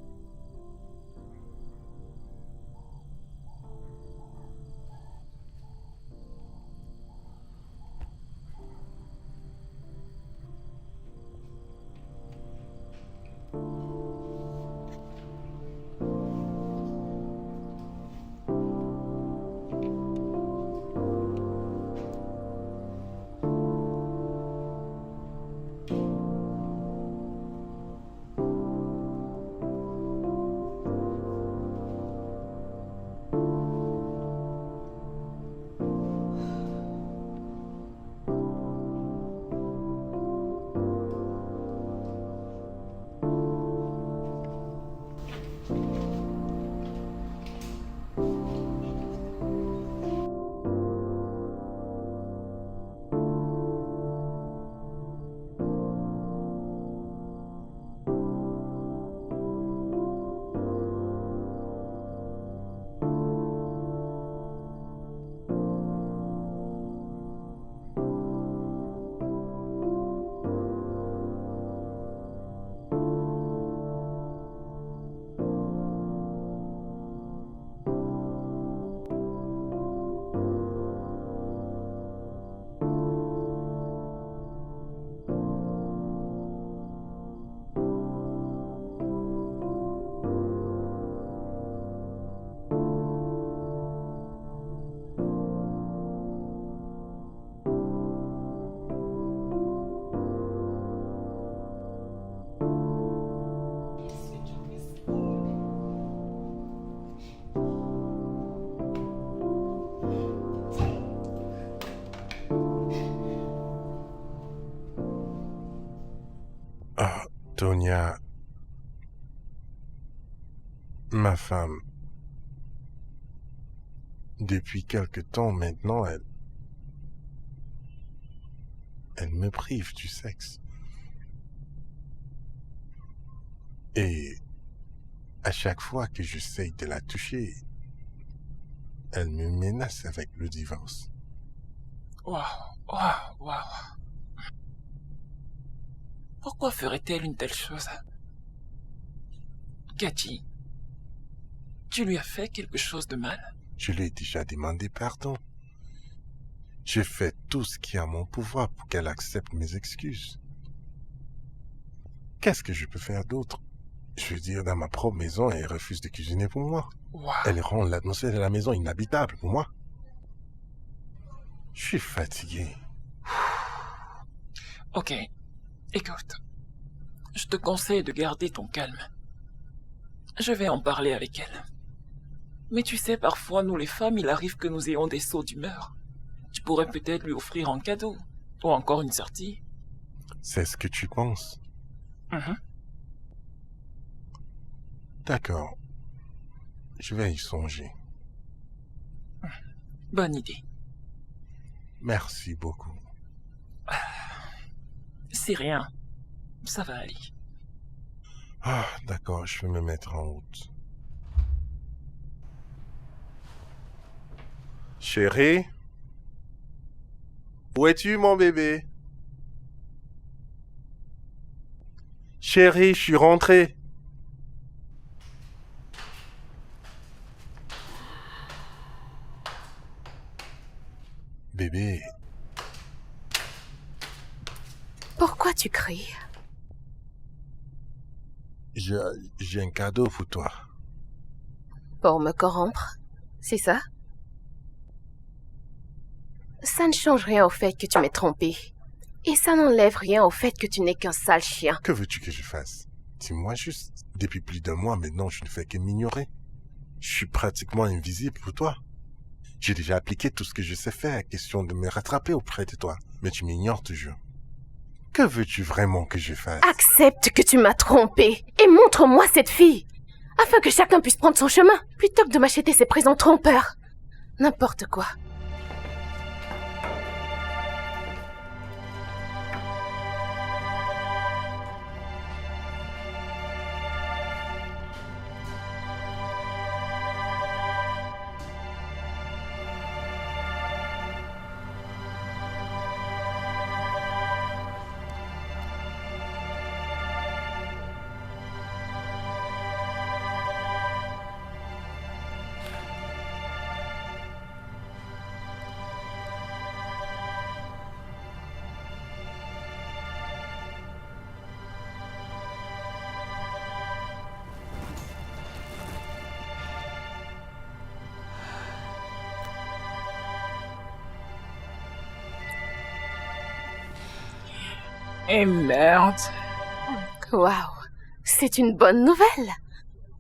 Tonia, ma femme, depuis quelque temps maintenant, elle me prive du sexe. Et à chaque fois que j'essaye de la toucher, elle me menace avec le divorce. Waouh, waouh, waouh. Pourquoi ferait-elle une telle chose? Cathy, tu lui as fait quelque chose de mal? Je lui ai déjà demandé pardon. J'ai fait tout ce qui est à mon pouvoir pour qu'elle accepte mes excuses. Qu'est-ce que je peux faire d'autre? Je veux dire, dans ma propre maison, elle refuse de cuisiner pour moi. Waouh. Elle rend l'atmosphère de la maison inhabitable pour moi. Je suis fatigué. Ok, écoute, je te conseille de garder ton calme. Je vais en parler avec elle. Mais tu sais, parfois, nous les femmes, il arrive que nous ayons des sauts d'humeur. Tu pourrais peut-être lui offrir un cadeau, ou encore une sortie. C'est ce que tu penses? D'accord. Je vais y songer. Bonne idée. Merci beaucoup. C'est rien. Ça va aller. Ah, d'accord, je vais me mettre en route. Chérie? Où es-tu, mon bébé? Chérie, je suis rentré. Bébé, Pourquoi tu cries? j'ai un cadeau pour toi. Pour me corrompre? C'est ça? Ça ne change rien au fait que tu m'aies trompé. Et ça n'enlève rien au fait que tu n'es qu'un sale chien. Que veux-tu que je fasse? Dis-moi juste. Depuis plus d'un mois maintenant, je ne fais que m'ignorer. Je suis pratiquement invisible pour toi. J'ai déjà appliqué tout ce que je sais faire, question de me rattraper auprès de toi. Mais tu m'ignores toujours. Que veux-tu vraiment que je fasse? Accepte que tu m'as trompé et montre-moi cette fille, afin que chacun puisse prendre son chemin, plutôt que de m'acheter ces présents trompeurs. N'importe quoi. Et merde. Waouh, c'est une bonne nouvelle.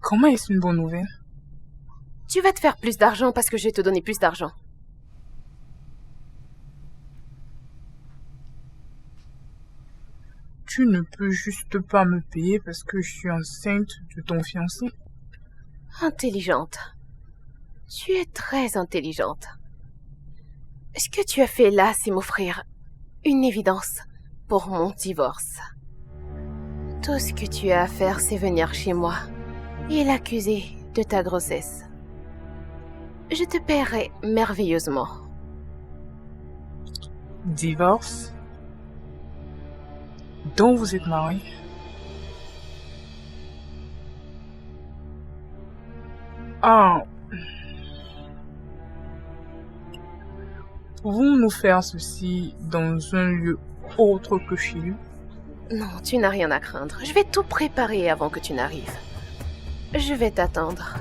Comment est-ce une bonne nouvelle? Tu vas te faire plus d'argent parce que je vais te donner plus d'argent. Tu ne peux juste pas me payer parce que je suis enceinte de ton fiancé. Intelligente. Tu es très intelligente. Ce que tu as fait là, c'est m'offrir une évidence pour mon divorce. Tout ce que tu as à faire, c'est venir chez moi et l'accuser de ta grossesse. Je te paierai merveilleusement. Divorce? Donc vous êtes mariés? Ah. Pouvons-nous faire ceci dans un lieu autre que chez lui? Non, tu n'as rien à craindre. Je vais tout préparer avant que tu n'arrives. Je vais t'attendre.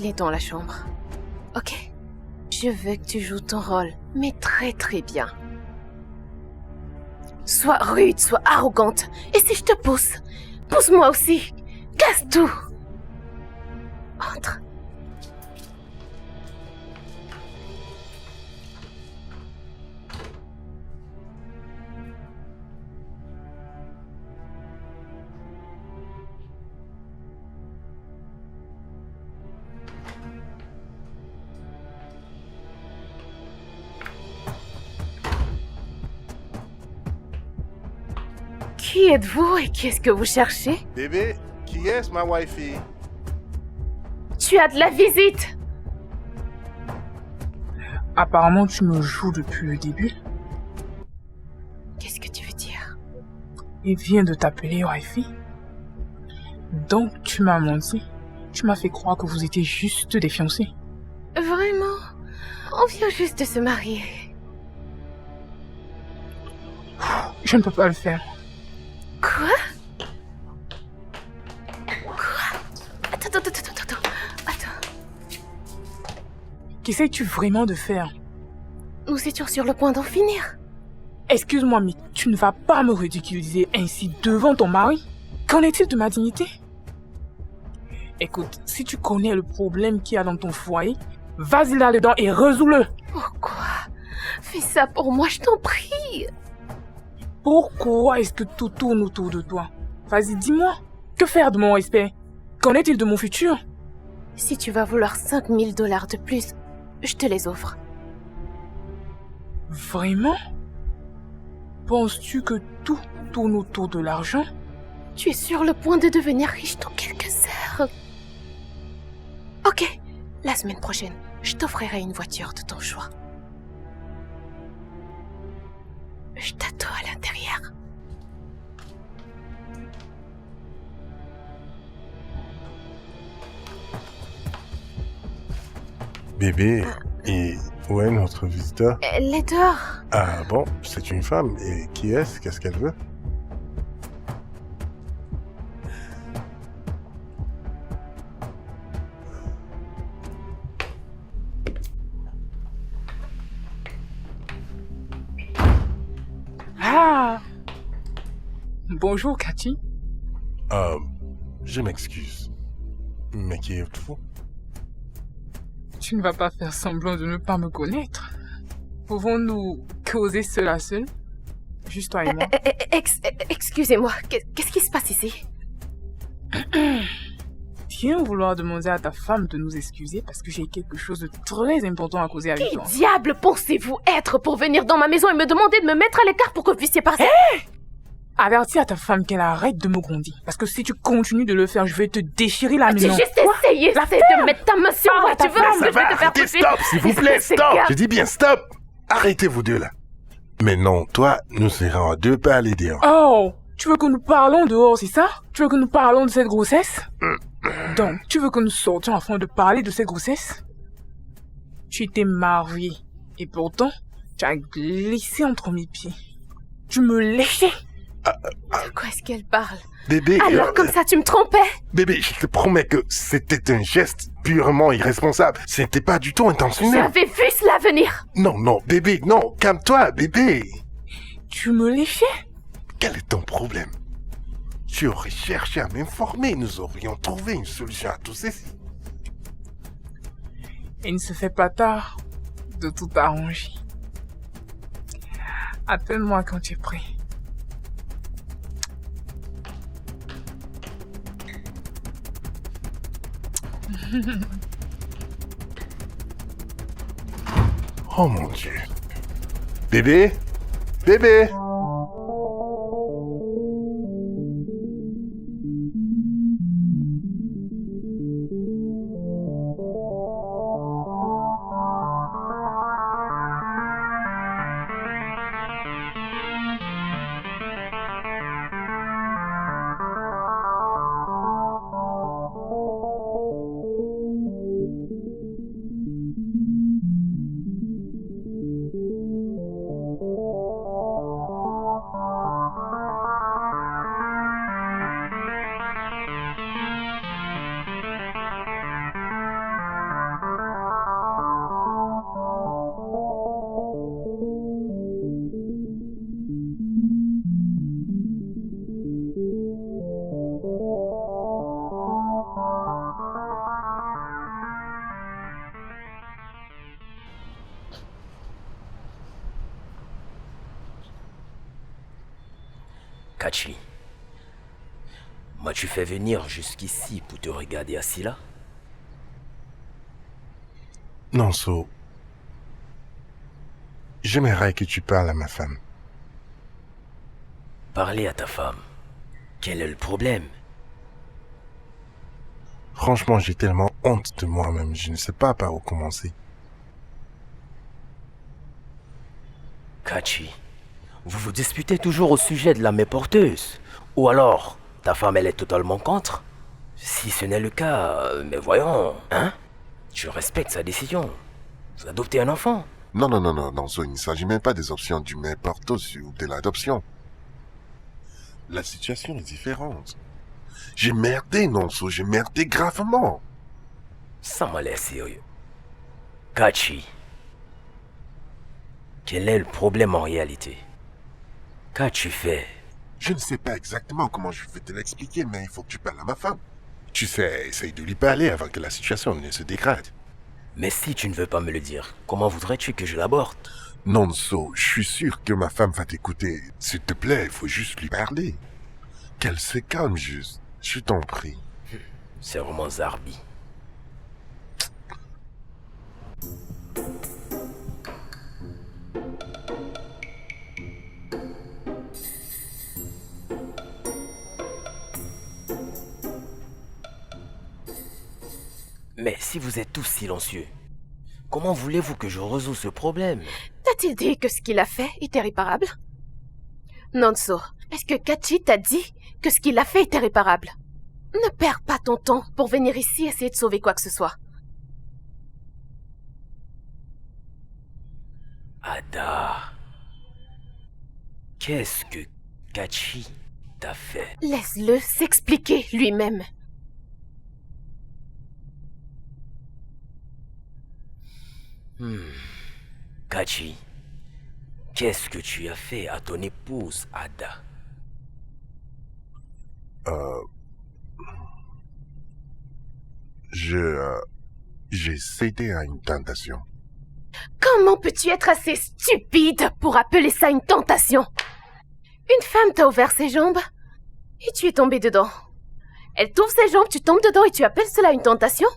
Il est dans la chambre. Ok? Je veux que tu joues ton rôle, mais très très bien. Sois rude, sois arrogante. Et si je te pousse, pousse-moi aussi. Casse tout. Entre. Qui êtes-vous et qu'est-ce que vous cherchez? Bébé, qui est ma wifey? Tu as de la visite! Apparemment, tu me joues depuis le début. Qu'est-ce que tu veux dire? Il vient de t'appeler wifey. Donc, tu m'as menti. Tu m'as fait croire que vous étiez juste des fiancés. Vraiment? On vient juste de se marier. Je ne peux pas le faire. Quoi? Attends. Qu'essayes-tu vraiment de faire? Nous étions sur le point d'en finir. Excuse-moi, mais tu ne vas pas me ridiculiser ainsi devant ton mari? Qu'en est-il de ma dignité? Écoute, si tu connais le problème qu'il y a dans ton foyer, vas-y là-dedans et résous-le. Pourquoi? Fais ça pour moi, je t'en prie. Pourquoi est-ce que tout tourne autour de toi? Vas-y, dis-moi. Que faire de mon respect? Qu'en est-il de mon futur? Si tu vas vouloir $5 000 de plus, je te les offre. Vraiment? Penses-tu que tout tourne autour de l'argent? Tu es sur le point de devenir riche dans quelques heures. Ok, la semaine prochaine, je t'offrirai une voiture de ton choix. Je t'attends à l'intérieur. Bébé, et où est notre visiteur? Elle est dehors. Ah bon, c'est une femme. Et qui est-ce? Qu'est-ce qu'elle veut? Ah! Bonjour, Cathy. Je m'excuse. Mais qui êtes-vous? Tu ne vas pas faire semblant de ne pas me connaître. Pouvons-nous causer seul à seul? Juste toi et moi. Excusez-moi, qu'est-ce qui se passe ici? Viens vouloir demander à ta femme de nous excuser parce que j'ai quelque chose de très important à causer avec Qui toi. diable pensez-vous être pour venir dans ma maison et me demander de me mettre à l'écart pour que vous puissiez passer? Avertis à ta femme qu'elle arrête de me gronder. Parce que si tu continues de le faire, je vais te déchirer la J'ai maison. juste essayé de mettre ta main sur moi, tu veux Ça que je vais va, te faire arrêtez, pousser? stop, s'il vous plaît, stop! Je dis bien stop! Arrêtez vous deux là. Mais non, toi, nous serons à deux pas à aller dehors. Oh! Tu veux que nous parlons dehors, c'est ça? Tu veux que nous parlons de cette grossesse? Donc, tu veux que nous sortions afin de parler de cette grossesse? Tu t'es marié. Et pourtant, tu as glissé entre mes pieds. Tu me léchais. De quoi est-ce qu'elle parle? Bébé, Alors comme ça, tu me trompais? bébé, je te promets que c'était un geste purement irresponsable. C'était pas du tout intentionnel. J'avais vu cela venir. Non, bébé, non, calme-toi, bébé. Tu me léchais. Quel est ton problème? Tu aurais cherché à m'informer, nous aurions trouvé une solution à tout ceci. Il ne se fait pas tard de tout arranger. Appelle-moi quand tu es prêt. Oh mon Dieu. Bébé? Bébé? Kachi, m'as-tu fait venir jusqu'ici pour te regarder assis là? Non, So. J'aimerais que tu parles à ma femme. Parler à ta femme. Quel est le problème? Franchement, j'ai tellement honte de moi-même, je ne sais pas par où commencer. Kachi, vous vous disputez toujours au sujet de la mère porteuse. Ou alors, ta femme elle est totalement contre? Si ce n'est le cas, mais voyons, hein? Tu respectes sa décision. D'adopter un enfant. Non, So, il ne s'agit même pas des options du mère porteuse ou de l'adoption. La situation est différente. J'ai merdé, So, j'ai merdé gravement. Ça m'a l'air sérieux. Kachi, quel est le problème en réalité? Qu'as-tu fait? Je ne sais pas exactement comment je vais te l'expliquer, mais il faut que tu parles à ma femme. Tu sais, essaye de lui parler avant que la situation ne se dégrade. Mais si tu ne veux pas me le dire, comment voudrais-tu que je l'aborde? Non, So, je suis sûr que ma femme va t'écouter. S'il te plaît, il faut juste lui parler. Qu'elle se calme juste. Je t'en prie. C'est vraiment Zarbi. Mais si vous êtes tous silencieux, comment voulez-vous que je résolve ce problème? T'a-t-il dit que ce qu'il a fait était réparable? Nonso, est-ce que Kachi t'a dit que ce qu'il a fait était réparable? Ne perds pas ton temps pour venir ici essayer de sauver quoi que ce soit. Ada, qu'est-ce que Kachi t'a fait? Laisse-le s'expliquer lui-même. Kachi, qu'est-ce que tu as fait à ton épouse, Ada? J'ai cédé à une tentation. Comment peux-tu être assez stupide pour appeler ça une tentation? Une femme t'a ouvert ses jambes et tu es tombé dedans. Elle t'ouvre ses jambes, tu tombes dedans et tu appelles cela une tentation?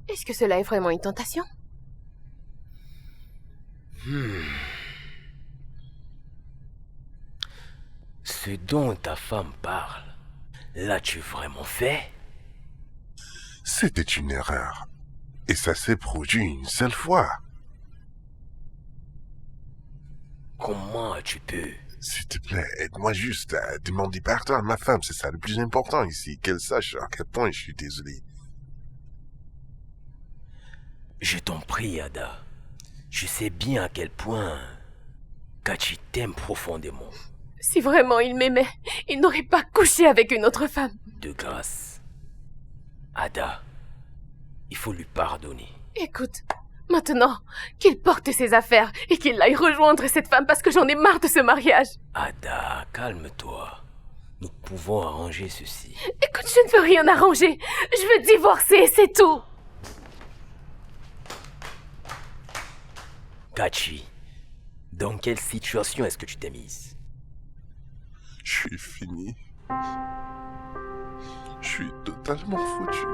Est-ce que cela est vraiment une tentation? Ce dont ta femme parle, l'as-tu vraiment fait? C'était une erreur. Et ça s'est produit une seule fois. Comment tu peux? S'il te plaît, aide-moi juste à demander pardon à ma femme. C'est ça le plus important ici. Qu'elle sache à quel point je suis désolé. Je t'en prie, Ada. Je sais bien à quel point Kachi t'aime profondément. Si vraiment il m'aimait, il n'aurait pas couché avec une autre femme. De grâce, Ada, il faut lui pardonner. Écoute, maintenant, qu'il porte ses affaires et qu'il aille rejoindre cette femme parce que j'en ai marre de ce mariage. Ada, calme-toi. Nous pouvons arranger ceci. Écoute, je ne veux rien arranger. Je veux divorcer, c'est tout. Kachi, dans quelle situation est-ce que tu t'es mise? Je suis fini. Je suis totalement foutu.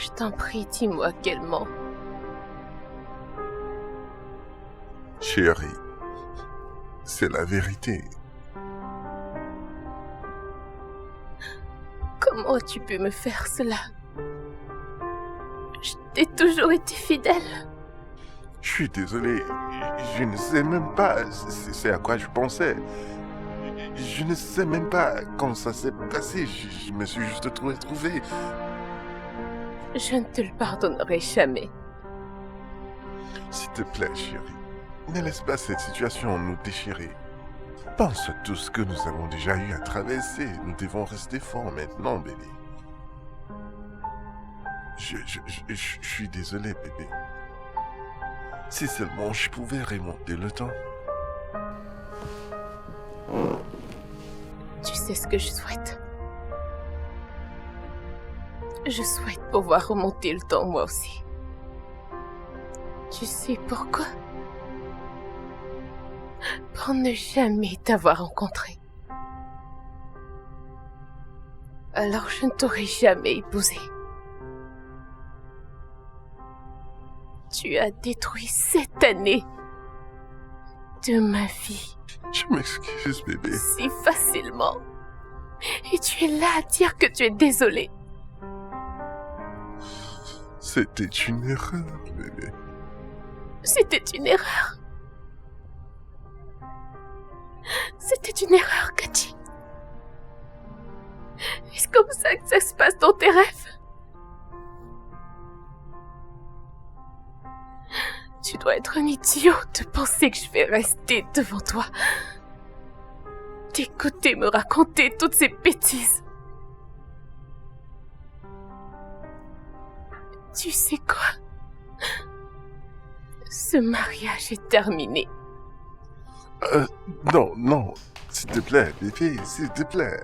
Je t'en prie, dis-moi qu'elle ment. Chérie, c'est la vérité. Comment as-tu pu me faire cela? Je t'ai toujours été fidèle. Je suis désolé. Je ne sais même pas c'est à quoi je pensais. Je ne sais même pas quand ça s'est passé. Je me suis juste trouvé. Je ne te le pardonnerai jamais. S'il te plaît, chérie, ne laisse pas cette situation nous déchirer. Pense à tout ce que nous avons déjà eu à traverser. Nous devons rester forts maintenant, bébé. Je suis désolé, bébé. Si seulement je pouvais remonter le temps. Tu sais ce que je souhaite? Je souhaite pouvoir remonter le temps moi aussi. Tu sais pourquoi? Pour ne jamais t'avoir rencontré. Alors je ne t'aurais jamais épousé. Tu as détruit 7 années de ma vie. Je m'excuse, bébé. Si facilement. Et tu es là à dire que tu es désolé. C'était une erreur, bébé. C'était une erreur. C'était une erreur, Kachi. Est-ce comme ça que ça se passe dans tes rêves? Tu dois être un idiot de penser que je vais rester devant toi. T'écouter me raconter toutes ces bêtises. Tu sais quoi? Ce mariage est terminé. Non, non. S'il te plaît, bébé, s'il te plaît.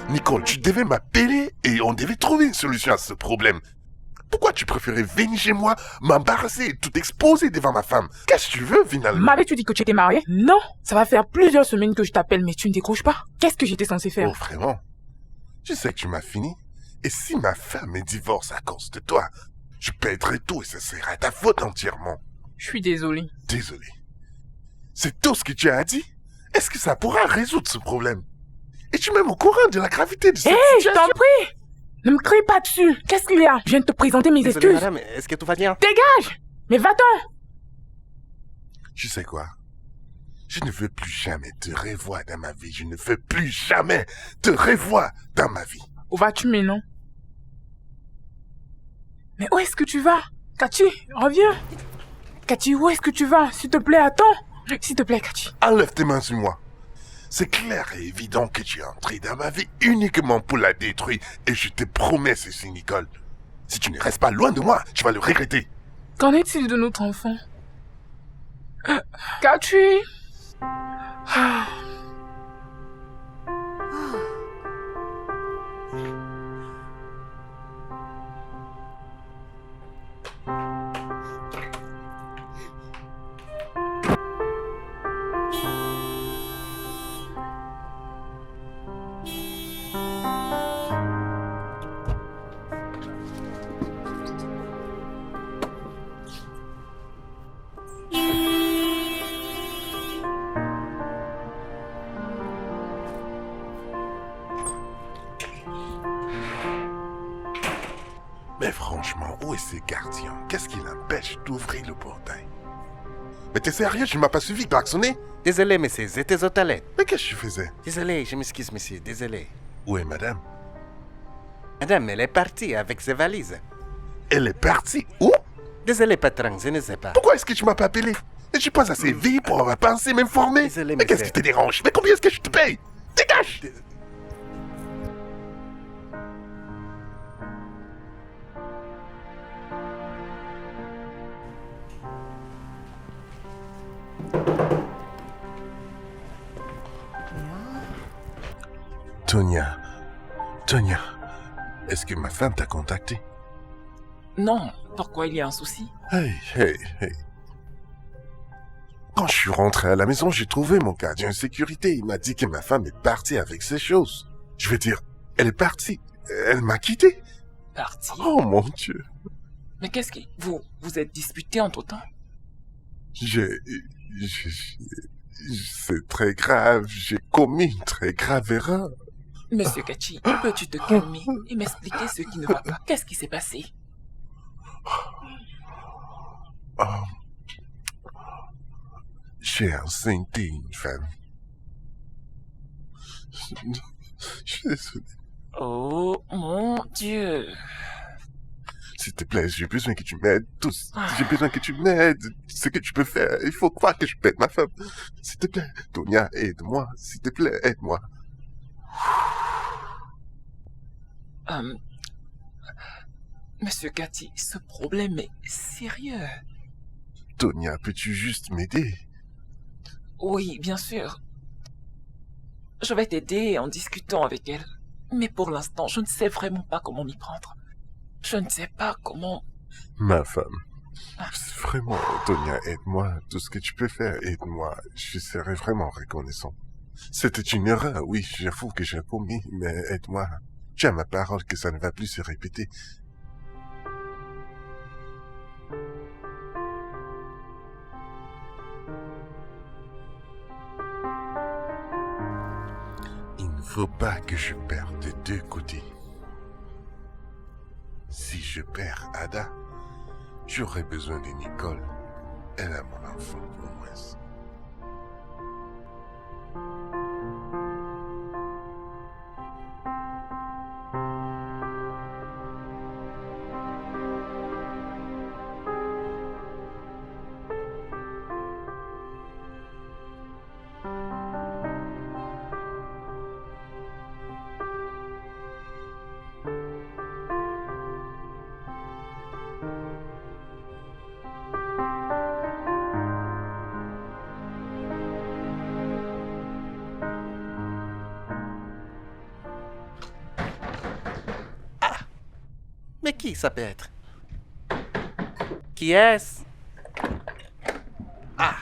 Nicole, tu devais m'appeler et on devait trouver une solution à ce problème. Pourquoi tu préférais venir chez moi, m'embarrasser et tout exposer devant ma femme? Qu'est-ce que tu veux finalement? M'avais-tu dit que tu étais marié? Non, ça va faire plusieurs semaines que je t'appelle mais tu ne décroches pas. Qu'est-ce que j'étais censé faire? Oh, vraiment? Je sais que tu m'as fini. Et si ma femme me divorce à cause de toi, je perdrai tout et ce sera ta faute entièrement. Je suis désolé. Désolé. C'est tout ce que tu as dit? Est-ce que ça pourra résoudre ce problème? Es-tu même au courant de la gravité de cette Hé, je situation? t'en prie! Ne me crie pas dessus. Qu'est-ce qu'il y a? Je viens de te présenter mes Désolé, excuses. madame, est-ce que tout va bien? Dégage! Mais va-t'en! Tu sais quoi? Je ne veux plus jamais te revoir dans ma vie. Je ne veux plus jamais te revoir dans ma vie. Où vas-tu maintenant? Mais où est-ce que tu vas? Kachi, reviens! Kachi, où est-ce que tu vas? S'il te plaît, attends! S'il te plaît, Kachi. Enlève tes mains sur moi. C'est clair et évident que tu es entré dans ma vie uniquement pour la détruire. Et je te promets ceci, Nicole. Si tu ne restes pas loin de moi, tu vas le regretter. Qu'en est-il de notre enfant? Kachi! Mais franchement, où est ce gardien? Qu'est-ce qui l'empêche d'ouvrir le portail? Mais t'es sérieux? Tu ne m'as pas suivi, klaxonné? Désolé, monsieur, j'étais aux toilettes. Mais qu'est-ce que tu faisais? Désolé, je m'excuse, monsieur, désolé. Où est madame? Madame, elle est partie avec ses valises. Elle est partie où? Désolé, patron, je ne sais pas. Pourquoi est-ce que tu m'as pas appelé? Je suis pas assez vieille pour avoir pensé m'informer. Désolé, Mais qu'est-ce monsieur. qui te dérange? Mais combien est-ce que je te paye? Dégage! Tonya, est-ce que ma femme t'a contacté? Non, pourquoi il y a un souci? Hey. Quand je suis rentré à la maison, j'ai trouvé mon gardien de sécurité. Il m'a dit que ma femme est partie avec ses choses. Je veux dire, elle est partie. Elle m'a quitté. Parti? Oh mon Dieu. Mais qu'est-ce qui... Vous êtes disputés entre-temps? C'est très grave. J'ai commis une très grave erreur. Monsieur Kachi, peux-tu te calmer et m'expliquer ce qui ne va pas? Qu'est-ce qui s'est passé? J'ai enceinté une femme. Je suis désolé. Oh mon Dieu. S'il te plaît, j'ai besoin que tu m'aides. Tous. J'ai besoin que tu m'aides. Ce que tu peux faire. Il faut croire que je peux être ma femme. S'il te plaît. Tonia, aide-moi. S'il te plaît, aide-moi. Monsieur Cathy, ce problème est sérieux. Tonia, peux-tu juste m'aider? Oui, bien sûr. Je vais t'aider en discutant avec elle. Mais pour l'instant, je ne sais vraiment pas comment m'y prendre. Je ne sais pas comment... Ma femme. Vraiment, Tonia, aide-moi. Tout ce que tu peux faire, aide-moi. Je serai vraiment reconnaissant. C'était une erreur, oui, j'avoue que j'ai commis, mais aide-moi. Tu as ma parole que ça ne va plus se répéter. Il ne faut pas que je perde des deux côtés. Si je perds Ada, j'aurai besoin de Nicole. Elle a mon enfant, au moins. Mais qui ça peut être? Qui est-ce? Ah,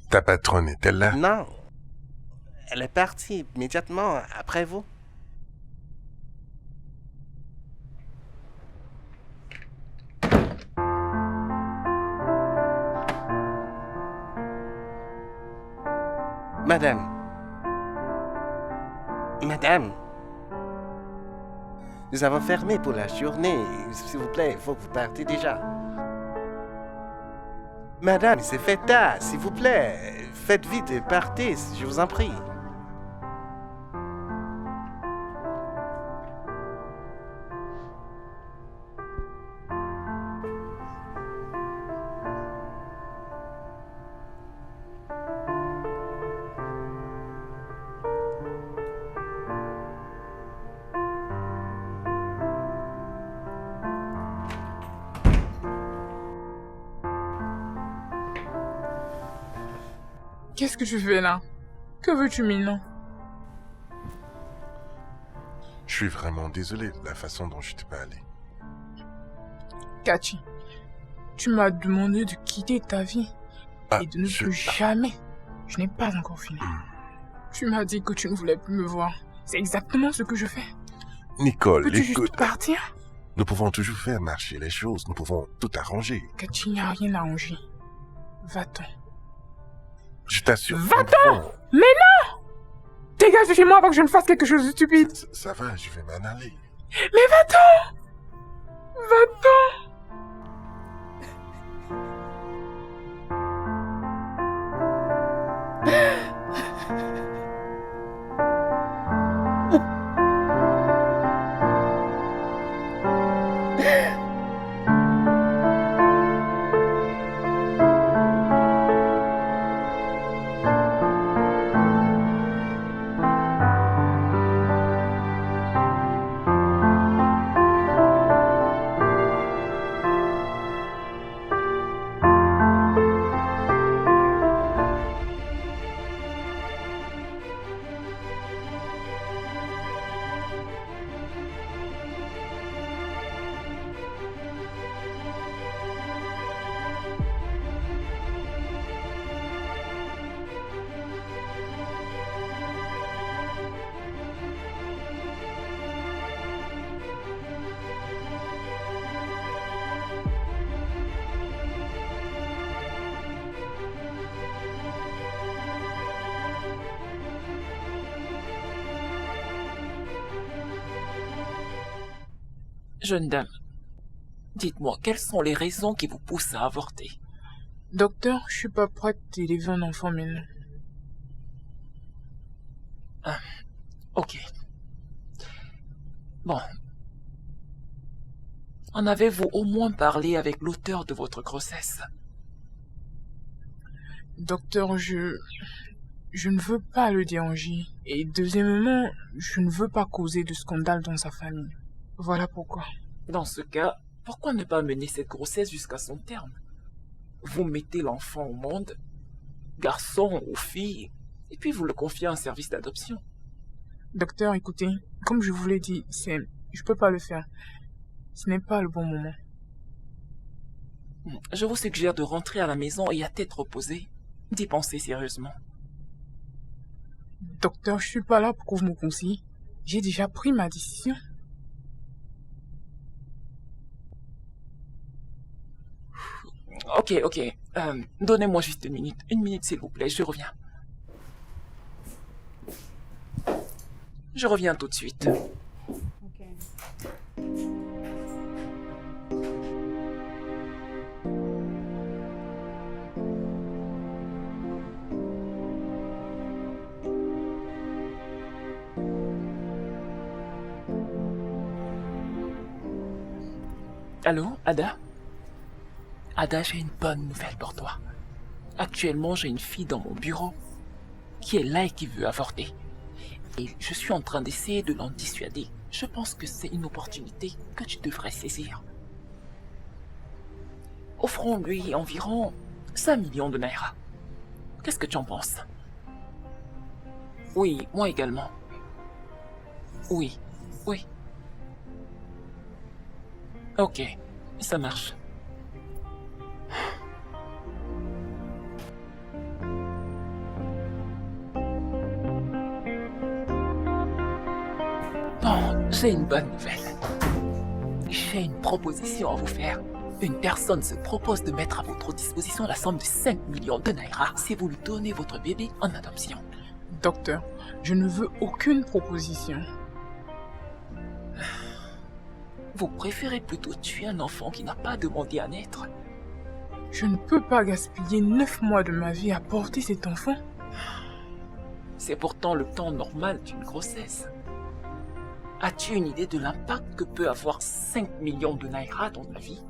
Ta patronne est-elle là? non. Elle est partie immédiatement après vous. Madame. Madame. Nous avons fermé pour la journée. S'il vous plaît, il faut que vous partiez déjà. Madame, c'est fait tard, s'il vous plaît. Faites vite et partez, je vous en prie. Qu'est-ce que tu fais là? Que veux-tu maintenant? Je suis vraiment désolé de la façon dont je t'ai parlé. Cathy, tu m'as demandé de quitter ta vie Ah, et de ne plus jamais. Je n'ai pas encore fini. Tu m'as dit que tu ne voulais plus me voir. C'est exactement ce que je fais. Nicole, Peux-tu écoute, juste partir? nous pouvons toujours faire marcher les choses, nous pouvons tout arranger. Cathy, il n'y a rien à arranger. Va-t'en. Je t'assure. Va-t'en! Mais non! Dégage de chez moi avant que je ne fasse quelque chose de stupide. Ça va, je vais m'en aller. Mais va-t'en! Va-t'en! Jeune dame, dites-moi, quelles sont les raisons qui vous poussent à avorter? Docteur, je suis pas prête d'élever un enfant maintenant. Ok. Bon. En avez-vous au moins parlé avec l'auteur de votre grossesse? Docteur, je ne veux pas le déranger. Et deuxièmement, je ne veux pas causer de scandale dans sa famille. Voilà pourquoi. Dans ce cas, pourquoi ne pas mener cette grossesse jusqu'à son terme? Vous mettez l'enfant au monde, garçon ou fille, et puis vous le confiez à un service d'adoption. Docteur, écoutez, comme je vous l'ai dit, je peux pas le faire. Ce n'est pas le bon moment. Je vous suggère de rentrer à la maison et à tête reposée, d'y penser sérieusement. Docteur, je suis pas là pour que vous me conseillez. J'ai déjà pris ma décision. Ok. Donnez-moi juste une minute. Une minute, s'il vous plaît, je reviens. Je reviens tout de suite. Allô, Ada? Ada, j'ai une bonne nouvelle pour toi. Actuellement, j'ai une fille dans mon bureau qui est là et qui veut avorter. Et je suis en train d'essayer de l'en dissuader. Je pense que c'est une opportunité que tu devrais saisir. Offrons-lui environ 5 millions de naira. Qu'est-ce que tu en penses? Oui, moi également. Oui. Ok, ça marche. Bon, j'ai une bonne nouvelle. J'ai une proposition à vous faire. Une personne se propose de mettre à votre disposition la somme de 5 millions de naira si vous lui donnez votre bébé en adoption. Docteur, je ne veux aucune proposition. Vous préférez plutôt tuer un enfant qui n'a pas demandé à naître? Je ne peux pas gaspiller 9 mois de ma vie à porter cet enfant. C'est pourtant le temps normal d'une grossesse. As-tu une idée de l'impact que peut avoir 5 millions de naira dans ta vie?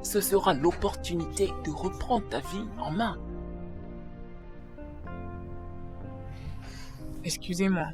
Ce sera l'opportunité de reprendre ta vie en main. Excusez-moi.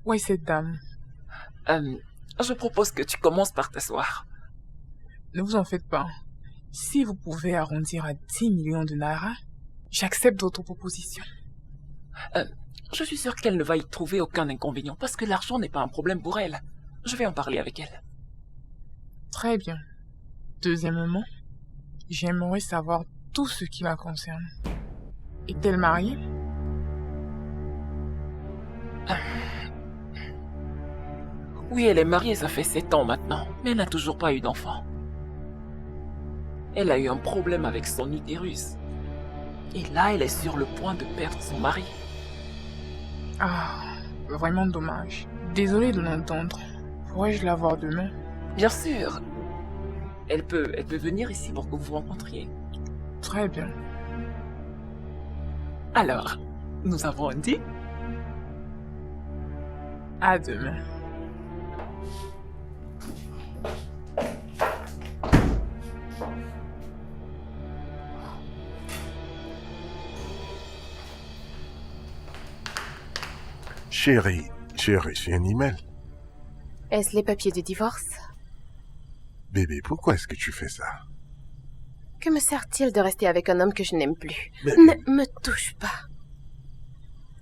Où est cette dame? Je propose que tu commences par t'asseoir. Ne vous en faites pas. Si vous pouvez arrondir à 10 millions de naira, j'accepte votre proposition. Je suis sûr qu'elle ne va y trouver aucun inconvénient parce que l'argent n'est pas un problème pour elle. Je vais en parler avec elle. Très bien. Deuxièmement, j'aimerais savoir tout ce qui la concerne. Est-elle mariée? Oui, elle est mariée, ça fait 7 ans maintenant, mais elle n'a toujours pas eu d'enfant. Elle a eu un problème avec son utérus. Et là, elle est sur le point de perdre son mari. Ah, vraiment dommage. Désolée de l'entendre. Pourrais-je la voir demain? Bien sûr. Elle peut venir ici pour que vous vous rencontriez. Très bien. Alors, nous avons un deal? À demain. Chérie, j'ai reçu un email. Est-ce les papiers du divorce? Bébé, pourquoi est-ce que tu fais ça? Que me sert-il de rester avec un homme que je n'aime plus? Mais- Ne me touche pas.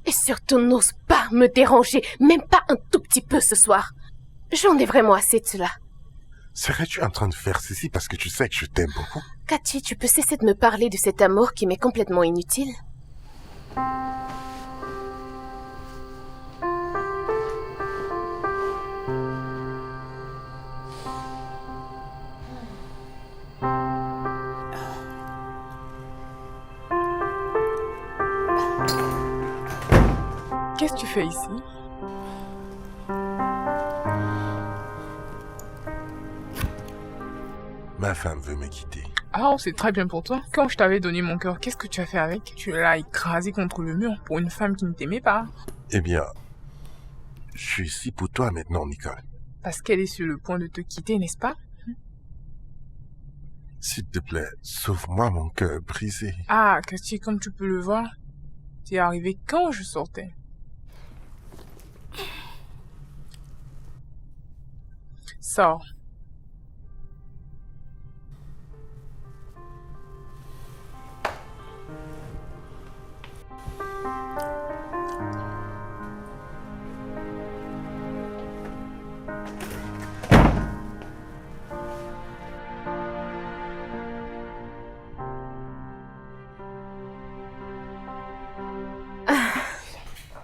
Et surtout, n'ose pas me déranger, même pas un tout petit peu ce soir. J'en ai vraiment assez de cela. Serais-tu en train de faire ceci parce que tu sais que je t'aime beaucoup? Cathy, tu peux cesser de me parler de cet amour qui m'est complètement inutile? Qu'est-ce que tu fais ici? Ma femme veut me quitter. Ah, c'est très bien pour toi. Quand je t'avais donné mon cœur, qu'est-ce que tu as fait avec? Tu l'as écrasé contre le mur pour une femme qui ne t'aimait pas. Eh bien, je suis ici pour toi maintenant, Nicole. Parce qu'elle est sur le point de te quitter, n'est-ce pas? S'il te plaît, sauve-moi mon cœur brisé. Ah, Cathy, comme tu peux le voir, t'es arrivé quand je sortais. Sors.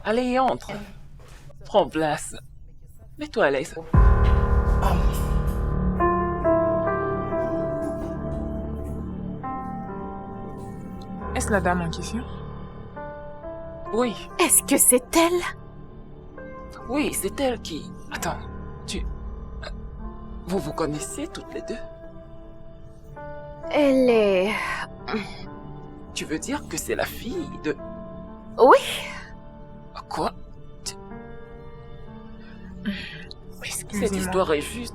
Allez, entre. Prends place. Mets-toi à l'aise. Est-ce la dame en question? Oui, Est-ce que c'est elle? oui, c'est elle qui... Attends, tu... Vous vous connaissez toutes les deux? Elle est... Tu veux dire que c'est la fille de... Oui, Quoi? Cette Excusez-moi. histoire est juste...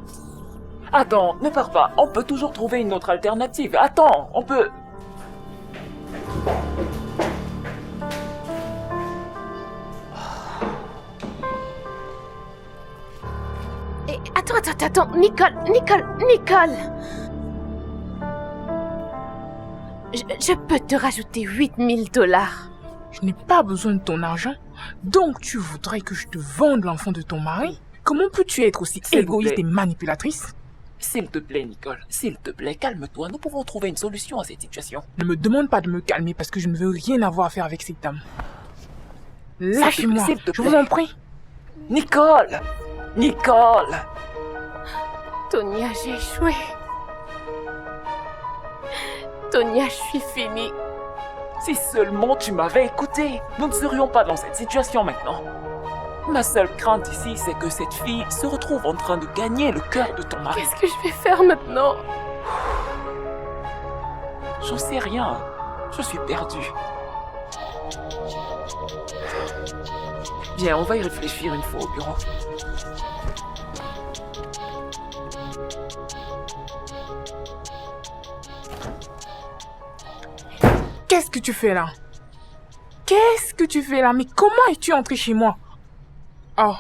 Attends, ne pars pas. On peut toujours trouver une autre alternative. Attends, on peut... et... Attends, Nicole. Je peux te rajouter 8000 $. Je n'ai pas besoin de ton argent, donc tu voudrais que je te vende l'enfant de ton mari? Comment peux-tu être aussi S'il vous égoïste plaît. et manipulatrice? S'il te plaît, Nicole, s'il te plaît, calme-toi. Nous pouvons trouver une solution à cette situation. Ne me demande pas de me calmer parce que je ne veux rien avoir à faire avec cette dame. Lâchez-moi, s'il te je vous plaît. en prie. Nicole! Nicole! Tonia, j'ai échoué. Tonia, je suis finie. Si seulement tu m'avais écouté, nous ne serions pas dans cette situation maintenant. Ma seule crainte ici, c'est que cette fille se retrouve en train de gagner le cœur de ton mari. Qu'est-ce que je vais faire maintenant? J'en sais rien. Je suis perdue. Bien, on va y réfléchir une fois au bureau. Qu'est-ce que tu fais là? Qu'est-ce que tu fais là? Mais comment es-tu entré chez moi? Oh,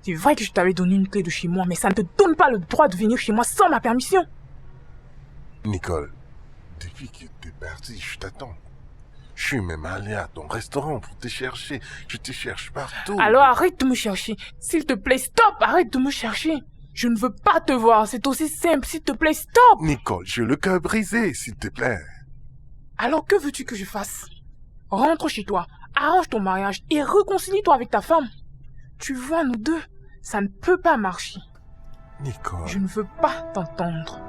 c'est vrai que je t'avais donné une clé de chez moi, mais ça ne te donne pas le droit de venir chez moi sans ma permission. Nicole, depuis que t'es parti, je t'attends. Je suis même allé à ton restaurant pour te chercher. Je te cherche partout. Alors arrête de me chercher. S'il te plaît, stop, arrête de me chercher. Je ne veux pas te voir, c'est aussi simple. S'il te plaît, stop. Nicole, j'ai le cœur brisé, s'il te plaît. Alors que veux-tu que je fasse? Rentre chez toi, arrange ton mariage et réconcilie-toi avec ta femme. Tu vois, nous deux, ça ne peut pas marcher. Nicole, Je ne veux pas t'entendre.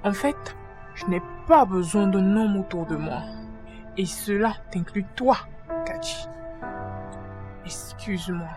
En fait, je n'ai pas besoin d'un homme autour de moi. Et cela t'inclut toi, Cathy. Excuse-moi.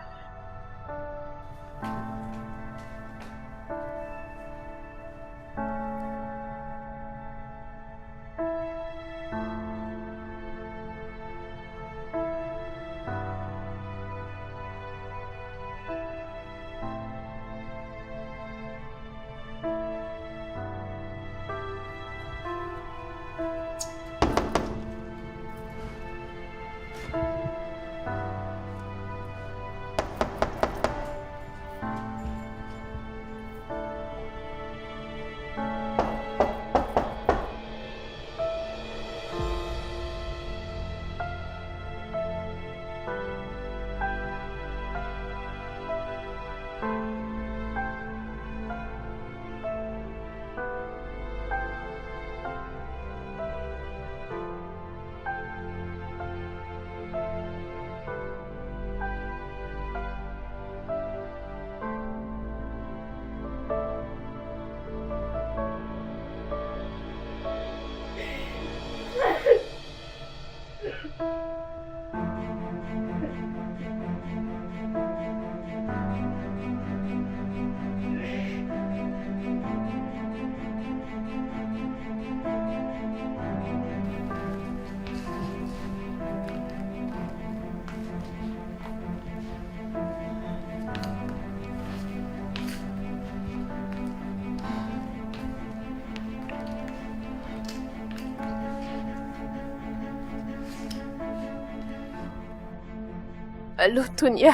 Allô, Tonia.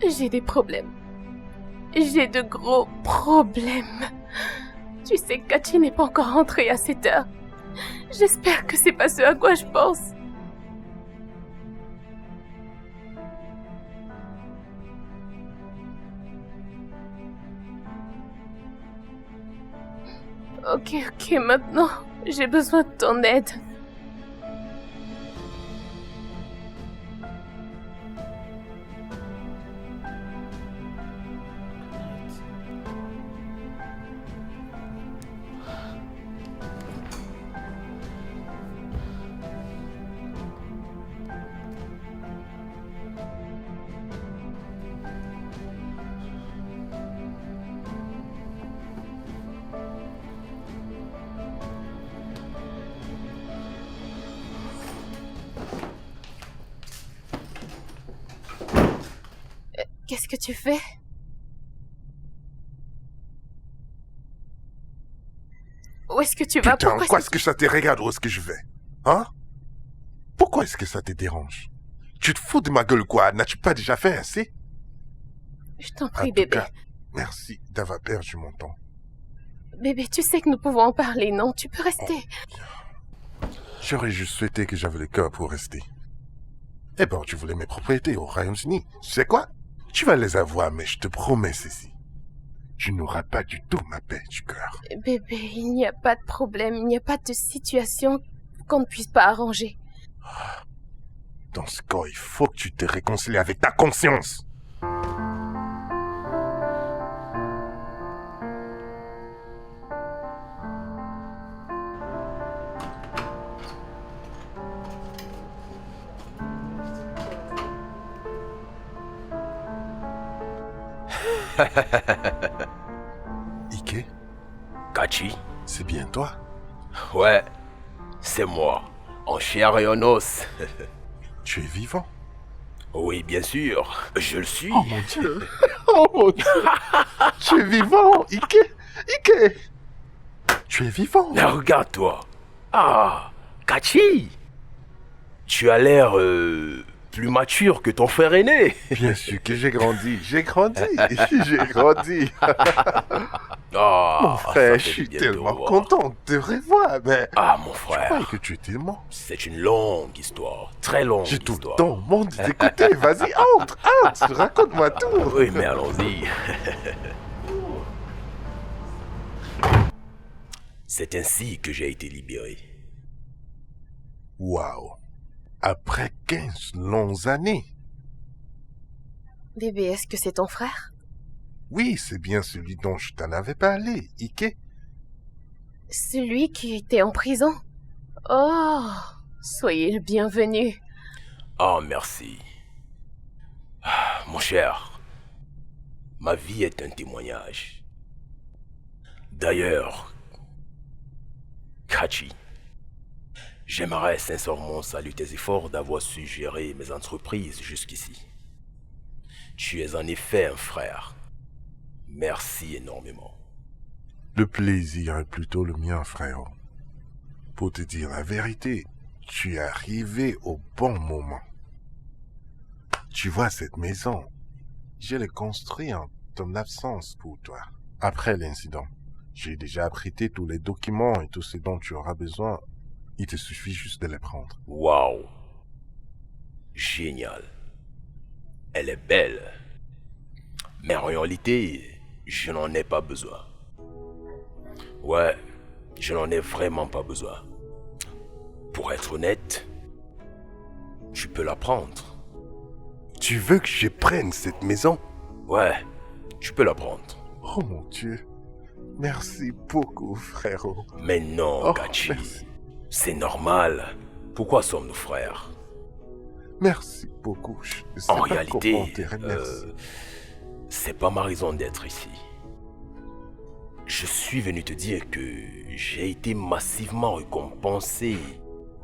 J'ai des problèmes. J'ai de gros problèmes. Tu sais que Kachi n'est pas encore rentré à cette heure. J'espère que c'est pas ce à quoi je pense. Ok, maintenant, j'ai besoin de ton aide. Qu'est-ce que tu fais? Où est-ce que tu vas? Putain, quoi est-ce que ça te regarde? Où est-ce que je vais? Hein? Pourquoi est-ce que ça te dérange? Tu te fous de ma gueule quoi? N'as-tu pas déjà fait assez? Je t'en prie, En tout bébé. cas, merci d'avoir perdu mon temps. Bébé, tu sais que nous pouvons en parler, non? Tu peux rester. J'aurais juste souhaité que j'avais le cœur pour rester. Eh ben, tu voulais mes propriétés au Royaume-Uni. Tu sais quoi? Tu vas les avoir, mais je te promets ceci. Tu n'auras pas du tout ma paix du cœur. Bébé, il n'y a pas de problème, il n'y a pas de situation qu'on ne puisse pas arranger. Dans ce cas, il faut que tu te réconcilies avec ta conscience. Ike, Kachi? c'est bien toi? Ouais, c'est moi, en chair et en os. Tu es vivant? Oui, bien sûr, je le suis. Oh mon Dieu! Oh mon Dieu! Tu es vivant, Ike! Ike! Tu es vivant! Mais regarde-toi. Ah, Kachi! Tu as l'air plus mature que ton frère aîné. Bien sûr que j'ai grandi, j'ai grandi. Ah, Mon ça frère, fait je suis du bien de tellement te voir. content de te revoir, mais Ah, mon je frère, croyais que tu étais mort. c'est une longue histoire, très longue J'ai tout le histoire. temps au monde de t'écouter. Vas-y, entre, raconte-moi tout. Oui, mais allons-y. C'est ainsi que j'ai été libéré. Waouh. Après 15 longues années. Bébé, est-ce que c'est ton frère? Oui, c'est bien celui dont je t'en avais parlé, Ike. Celui qui était en prison? Oh, soyez le bienvenu. Ah, merci. Ah, mon cher, ma vie est un témoignage. D'ailleurs, Kachi, j'aimerais sincèrement saluer tes efforts d'avoir su gérer mes entreprises jusqu'ici. Tu es en effet un frère. Merci énormément. Le plaisir est plutôt le mien, frère. Pour te dire la vérité, tu es arrivé au bon moment. Tu vois cette maison, je l'ai construite en ton absence pour toi. Après l'incident, j'ai déjà prêté tous les documents et tout ce dont tu auras besoin. Il te suffit juste de les prendre. Waouh. Génial. Elle est belle. Mais en réalité, je n'en ai pas besoin. Ouais, je n'en ai vraiment pas besoin. Pour être honnête, tu peux la prendre. Tu veux que je prenne cette maison? Ouais, tu peux la prendre. Oh mon Dieu. Merci beaucoup, frérot. Mais non, Oh, Kachi. merci. C'est normal. Pourquoi sommes-nous frères? Merci beaucoup. Je ne sais En pas réalité, comment te remercier. c'est pas ma raison d'être ici. Je suis venu te dire que j'ai été massivement récompensé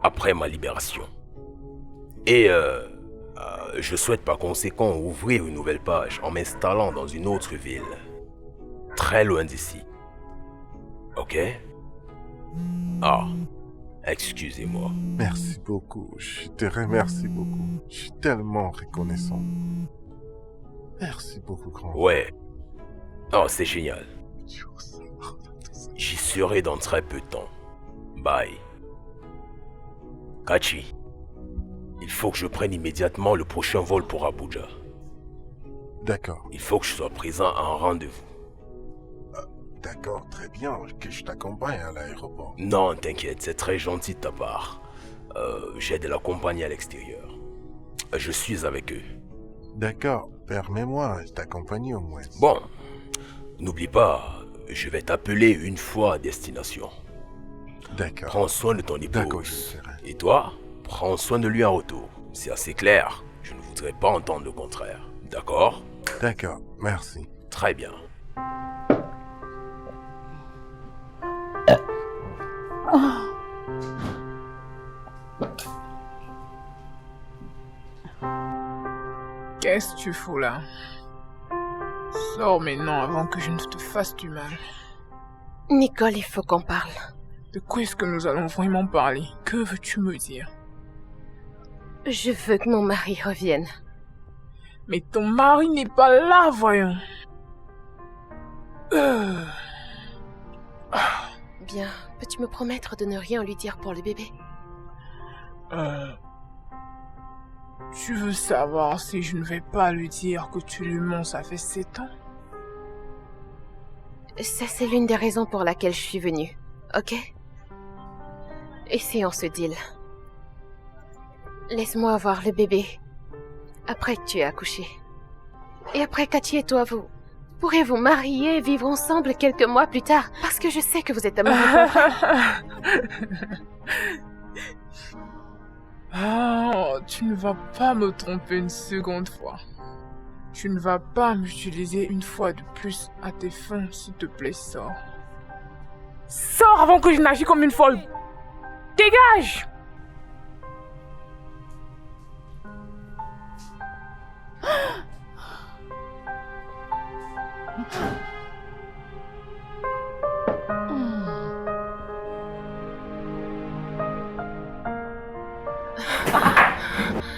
après ma libération. Et je souhaite par conséquent ouvrir une nouvelle page en m'installant dans une autre ville. Très loin d'ici. Ok? Ah, Excusez-moi. Merci beaucoup. Je te remercie beaucoup. Je suis tellement reconnaissant. Merci beaucoup, grand. Ouais. Oh, c'est génial. J'y serai dans très peu de temps. Bye. Kachi, il faut que je prenne immédiatement le prochain vol pour Abuja. D'accord. Il faut que je sois présent à un rendez-vous. D'accord, très bien. Que je t'accompagne à l'aéroport. Non, t'inquiète, c'est très gentil de ta part. J'ai de la compagnie à l'extérieur. Je suis avec eux. D'accord, permets-moi de t'accompagner au moins. Bon, n'oublie pas, je vais t'appeler une fois à destination. D'accord. Prends soin de ton D'accord, je épouse. le ferai. Et toi, prends soin de lui en retour. C'est assez clair. Je ne voudrais pas entendre le contraire. D'accord? D'accord, merci. Très bien. Qu'est-ce que tu fous là? Sors maintenant avant que je ne te fasse du mal. Nicole, il faut qu'on parle. De quoi est-ce que nous allons vraiment parler? Que veux-tu me dire? Je veux que mon mari revienne. Mais ton mari n'est pas là, voyons. Bien, peux-tu me promettre de ne rien lui dire pour le bébé? Tu veux savoir si je ne vais pas lui dire que tu lui mens, ça fait 7 ans? Ça, c'est l'une des raisons pour laquelle je suis venue, ok? Essayons ce deal. Laisse-moi avoir le bébé. Après que tu aies accouché. Et après, Kachi et toi, vous pourrez vous marier et vivre ensemble quelques mois plus tard. Parce que je sais que vous êtes amoureux. Oh, tu ne vas pas me tromper une seconde fois. Tu ne vas pas m'utiliser une fois de plus à tes fins, s'il te plaît, sors. Sors avant que je n'agisse comme une folle. Dégage!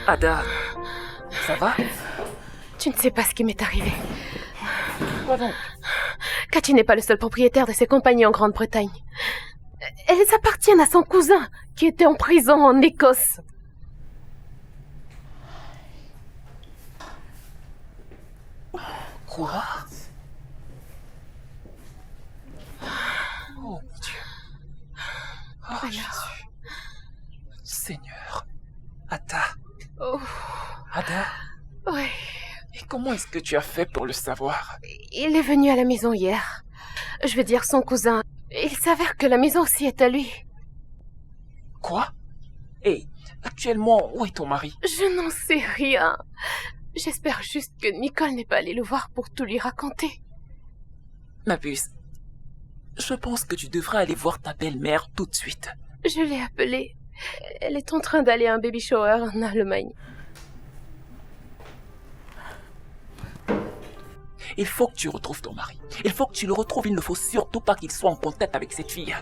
Ada, ça va? Tu ne sais pas ce qui m'est arrivé. Quoi donc? Kachi n'est pas le seul propriétaire de ces compagnies en Grande-Bretagne. Elles appartiennent à son cousin, qui était en prison en Écosse. Quoi? Oh mon Dieu. Oh Voilà. Jésus. Seigneur. Ada. Oh, Ada. ouais. Et comment est-ce que tu as fait pour le savoir? Il est venu à la maison hier. Je veux dire son cousin. Il s'avère que la maison aussi est à lui. Quoi? Et actuellement, où est ton mari? Je n'en sais rien. J'espère juste que Nicole n'est pas allée le voir pour tout lui raconter. Ma puce, je pense que tu devrais aller voir ta belle-mère tout de suite. Je l'ai appelée. Elle est en train d'aller à un baby shower en Allemagne. Il faut que tu retrouves ton mari. Il faut que tu le retrouves. Il ne faut surtout pas qu'il soit en contact avec cette fille.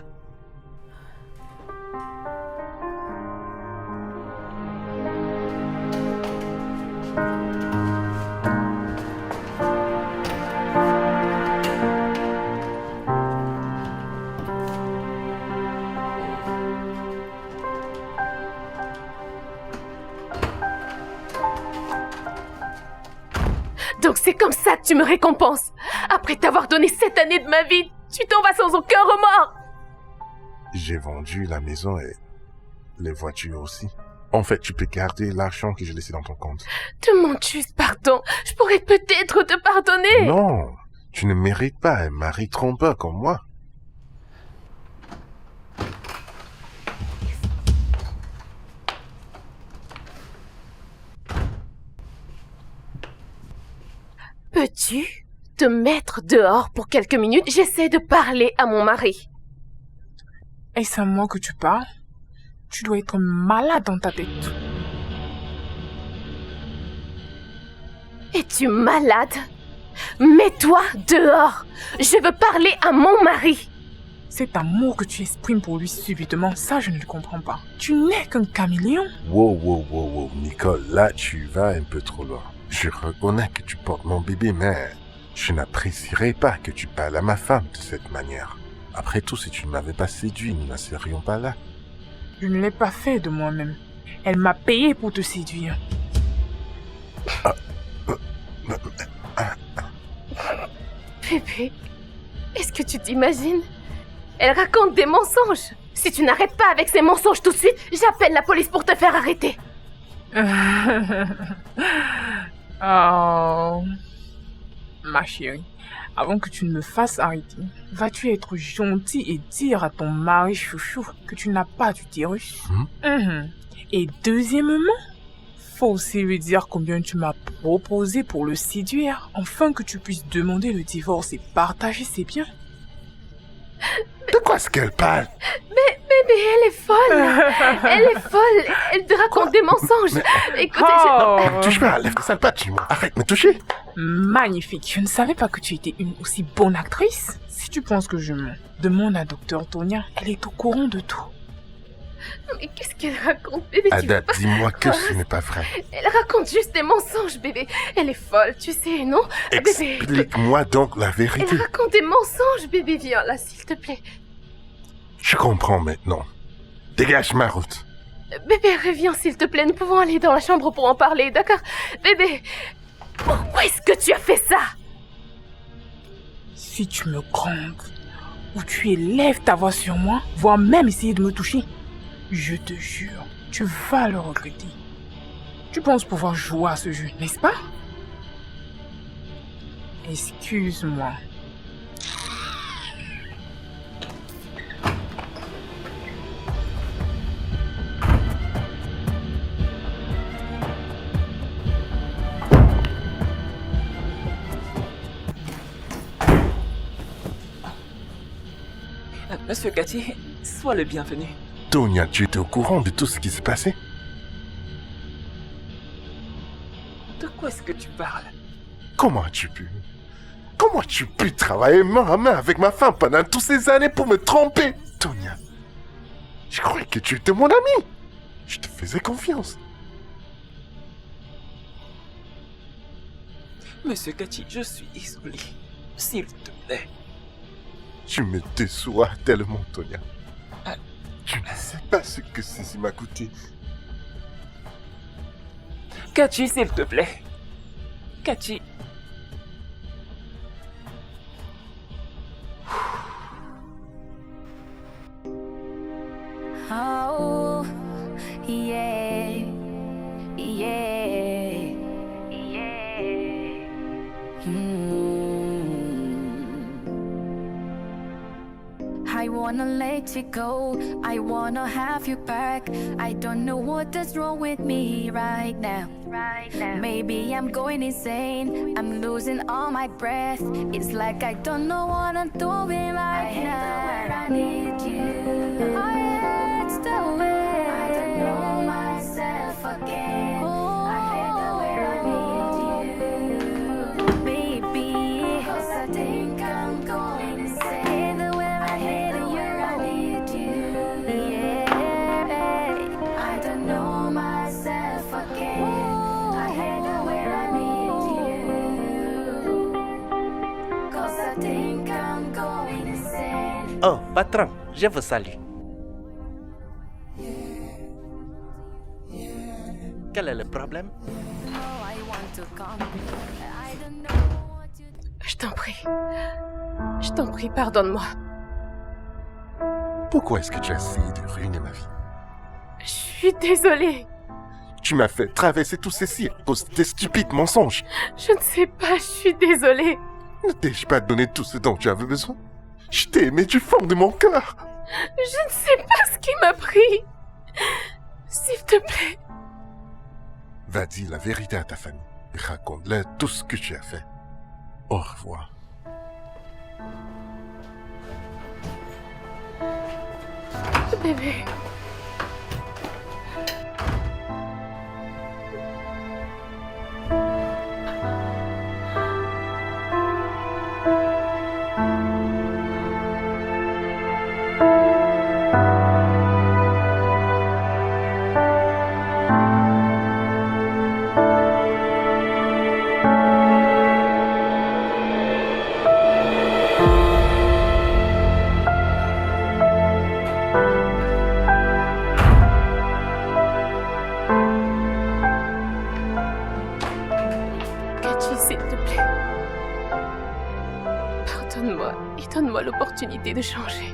Donc c'est comme ça que tu me récompenses. Après t'avoir donné 7 années de ma vie, tu t'en vas sans aucun remords. J'ai vendu la maison et les voitures aussi. En fait, tu peux garder l'argent que j'ai laissé dans ton compte. Demande juste pardon. Je pourrais peut-être te pardonner. Non, tu ne mérites pas un mari trompeur comme moi. Peux-tu te mettre dehors pour quelques minutes? J'essaie de parler à mon mari. Est-ce à moi que tu parles? Tu dois être malade dans ta tête. Es-tu malade? Mets-toi dehors. Je veux parler à mon mari. Cet amour que tu exprimes pour lui subitement, ça je ne le comprends pas. Tu n'es qu'un caméléon. Wow, Nicole, là tu vas un peu trop loin. Je reconnais que tu portes mon bébé, mais je n'apprécierais pas que tu parles à ma femme de cette manière. Après tout, si tu ne m'avais pas séduit, nous n'en serions pas là. Je ne l'ai pas fait de moi-même. Elle m'a payé pour te séduire. Bébé, est-ce que tu t'imagines? Elle raconte des mensonges. Si tu n'arrêtes pas avec ces mensonges tout de suite, j'appelle la police pour te faire arrêter. Oh, ma chérie, avant que tu ne me fasses arrêter, vas-tu être gentil et dire à ton mari chouchou que tu n'as pas d'utérus? Et deuxièmement, faut aussi lui dire combien tu m'as proposé pour le séduire, afin que tu puisses demander le divorce et partager ses biens. De quoi est-ce qu'elle parle? Mais bébé, elle est folle. Elle est folle. Elle te raconte des mensonges. Écoutez, Touche-moi, lève ça pas, tu moi. Arrête de me toucher. Magnifique, je ne savais pas que tu étais une aussi bonne actrice. Si tu penses que je mens, demande à Dr Tonia, elle est au courant de tout. Mais qu'est-ce qu'elle raconte, bébé? Ada, dis-moi que ce n'est pas vrai. Elle raconte juste des mensonges, bébé. Elle est folle, tu sais, non? Bébé, Explique-moi donc la vérité. elle raconte des mensonges, bébé. Viens là, s'il te plaît. Je comprends maintenant. Dégage ma route. Bébé, reviens, s'il te plaît. Nous pouvons aller dans la chambre pour en parler, d'accord? Bébé, pourquoi est-ce que tu as fait ça? Si tu me grondes ou tu élèves ta voix sur moi, voire même essayer de me toucher, je te jure, tu vas le regretter. Tu penses pouvoir jouer à ce jeu, n'est-ce pas? Excuse-moi. Monsieur Cathy, sois le bienvenu. Tonia, tu étais au courant de tout ce qui s'est passé? De quoi est-ce que tu parles? Comment as-tu pu travailler main à main avec ma femme pendant toutes ces années pour me tromper? Tonia, je croyais que tu étais mon ami. Je te faisais confiance. Monsieur Cathy, je suis désolé. S'il te plaît. Tu me déçois tellement, Tonia. Tu ne sais pas ce que ceci m'a coûté. Cathy, s'il te plaît. Cathy. Oh, yeah, yeah, yeah. I wanna let you go, I wanna have you back. I don't know what is wrong with me right now. Maybe I'm going insane, I'm losing all my breath. It's like I don't know what I'm doing right now. I need you. It's the way I don't know myself again. I hate the way I need you, baby. 'Cause I think I'm going insane. The way I hate the way I need you. Yeah, I don't know myself again. I hate the way I need you. 'Cause I think I'm going insane. Oh, patron, je vous salue. Quel est le problème? Je t'en prie, pardonne-moi. Pourquoi est-ce que tu as essayé de ruiner ma vie? Je suis désolée. Tu m'as fait traverser tout ceci à cause de tes stupides mensonges. Je ne sais pas, je suis désolée. Ne t'ai-je pas donné tout ce dont tu avais besoin? Je t'ai aimé du fond de mon cœur. Je ne sais pas ce qui m'a pris. S'il te plaît. Va dire la vérité à ta famille et raconte-leur tout ce que tu as fait. Au revoir. Bébé. l'opportunité de changer.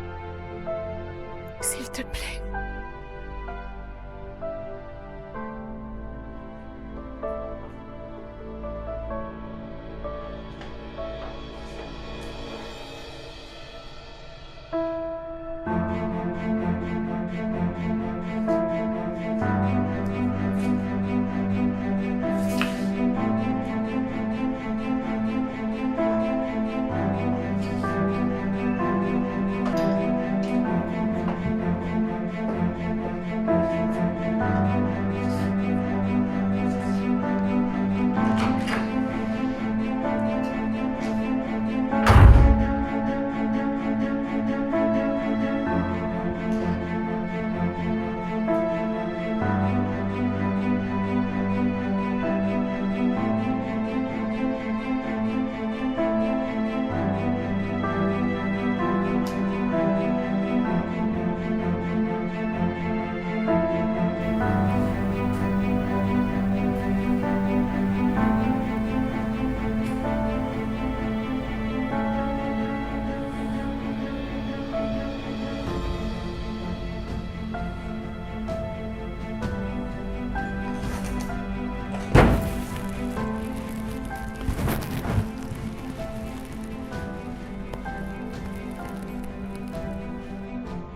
S'il te plaît.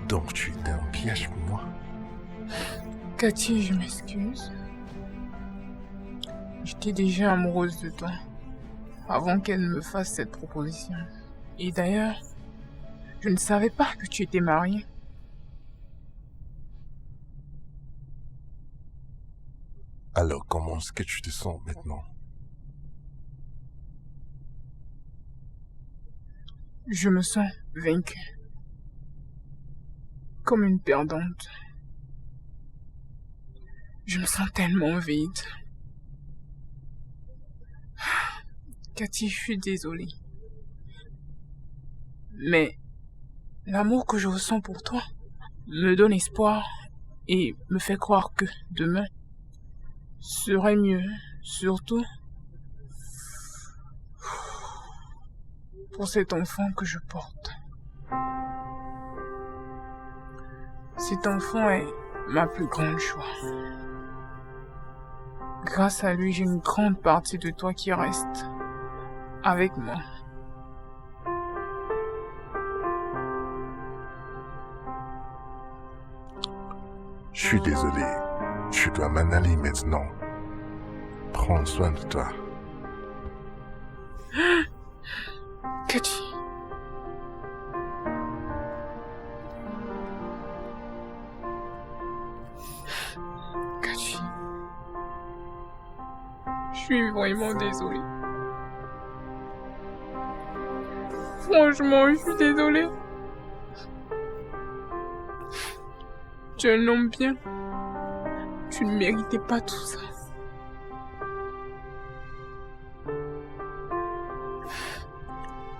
Donc tu étais un piège pour moi. Cathy, je m'excuse. J'étais déjà amoureuse de toi avant qu'elle me fasse cette proposition. Et d'ailleurs, je ne savais pas que tu étais mariée. Alors comment est-ce que tu te sens maintenant? Je me sens vaincue. Comme une perdante. Je me sens tellement vide. Cathy, je suis désolée. Mais l'amour que je ressens pour toi me donne espoir et me fait croire que demain serait mieux, surtout pour cet enfant que je porte. Cet enfant est ma plus grande joie. Grâce à lui, j'ai une grande partie de toi qui reste avec moi. Je suis désolé. Je dois m'en aller maintenant. Prends soin de toi. Cathy. Cathy. Je suis vraiment désolée. Franchement, je suis désolée. Tu es un homme bien. Tu ne méritais pas tout ça.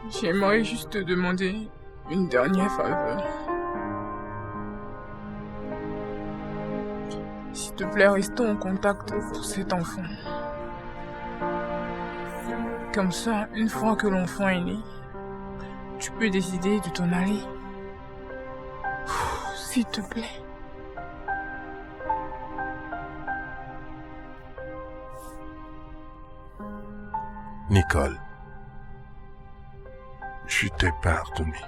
J'aimerais juste te demander une dernière faveur. S'il te plaît, restons en contact pour cet enfant. Comme ça, une fois que l'enfant est né, tu peux décider de t'en aller. S'il te plaît. Nicole, je t'ai pardonné.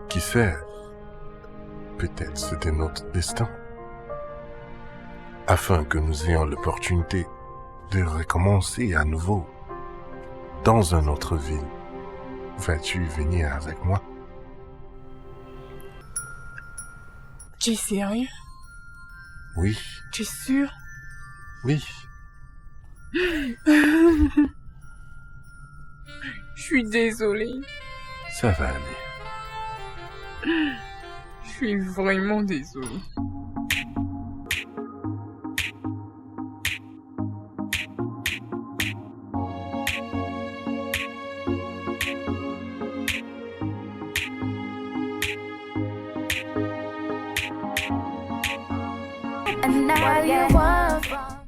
Qui sait, peut-être c'était notre destin. Afin que nous ayons l'opportunité de recommencer à nouveau dans une autre ville. Vas-tu venir avec moi? Tu es sérieux? Oui, Tu es sûr? oui. Je suis désolée. Ça va aller. Je suis vraiment désolée. And now you want from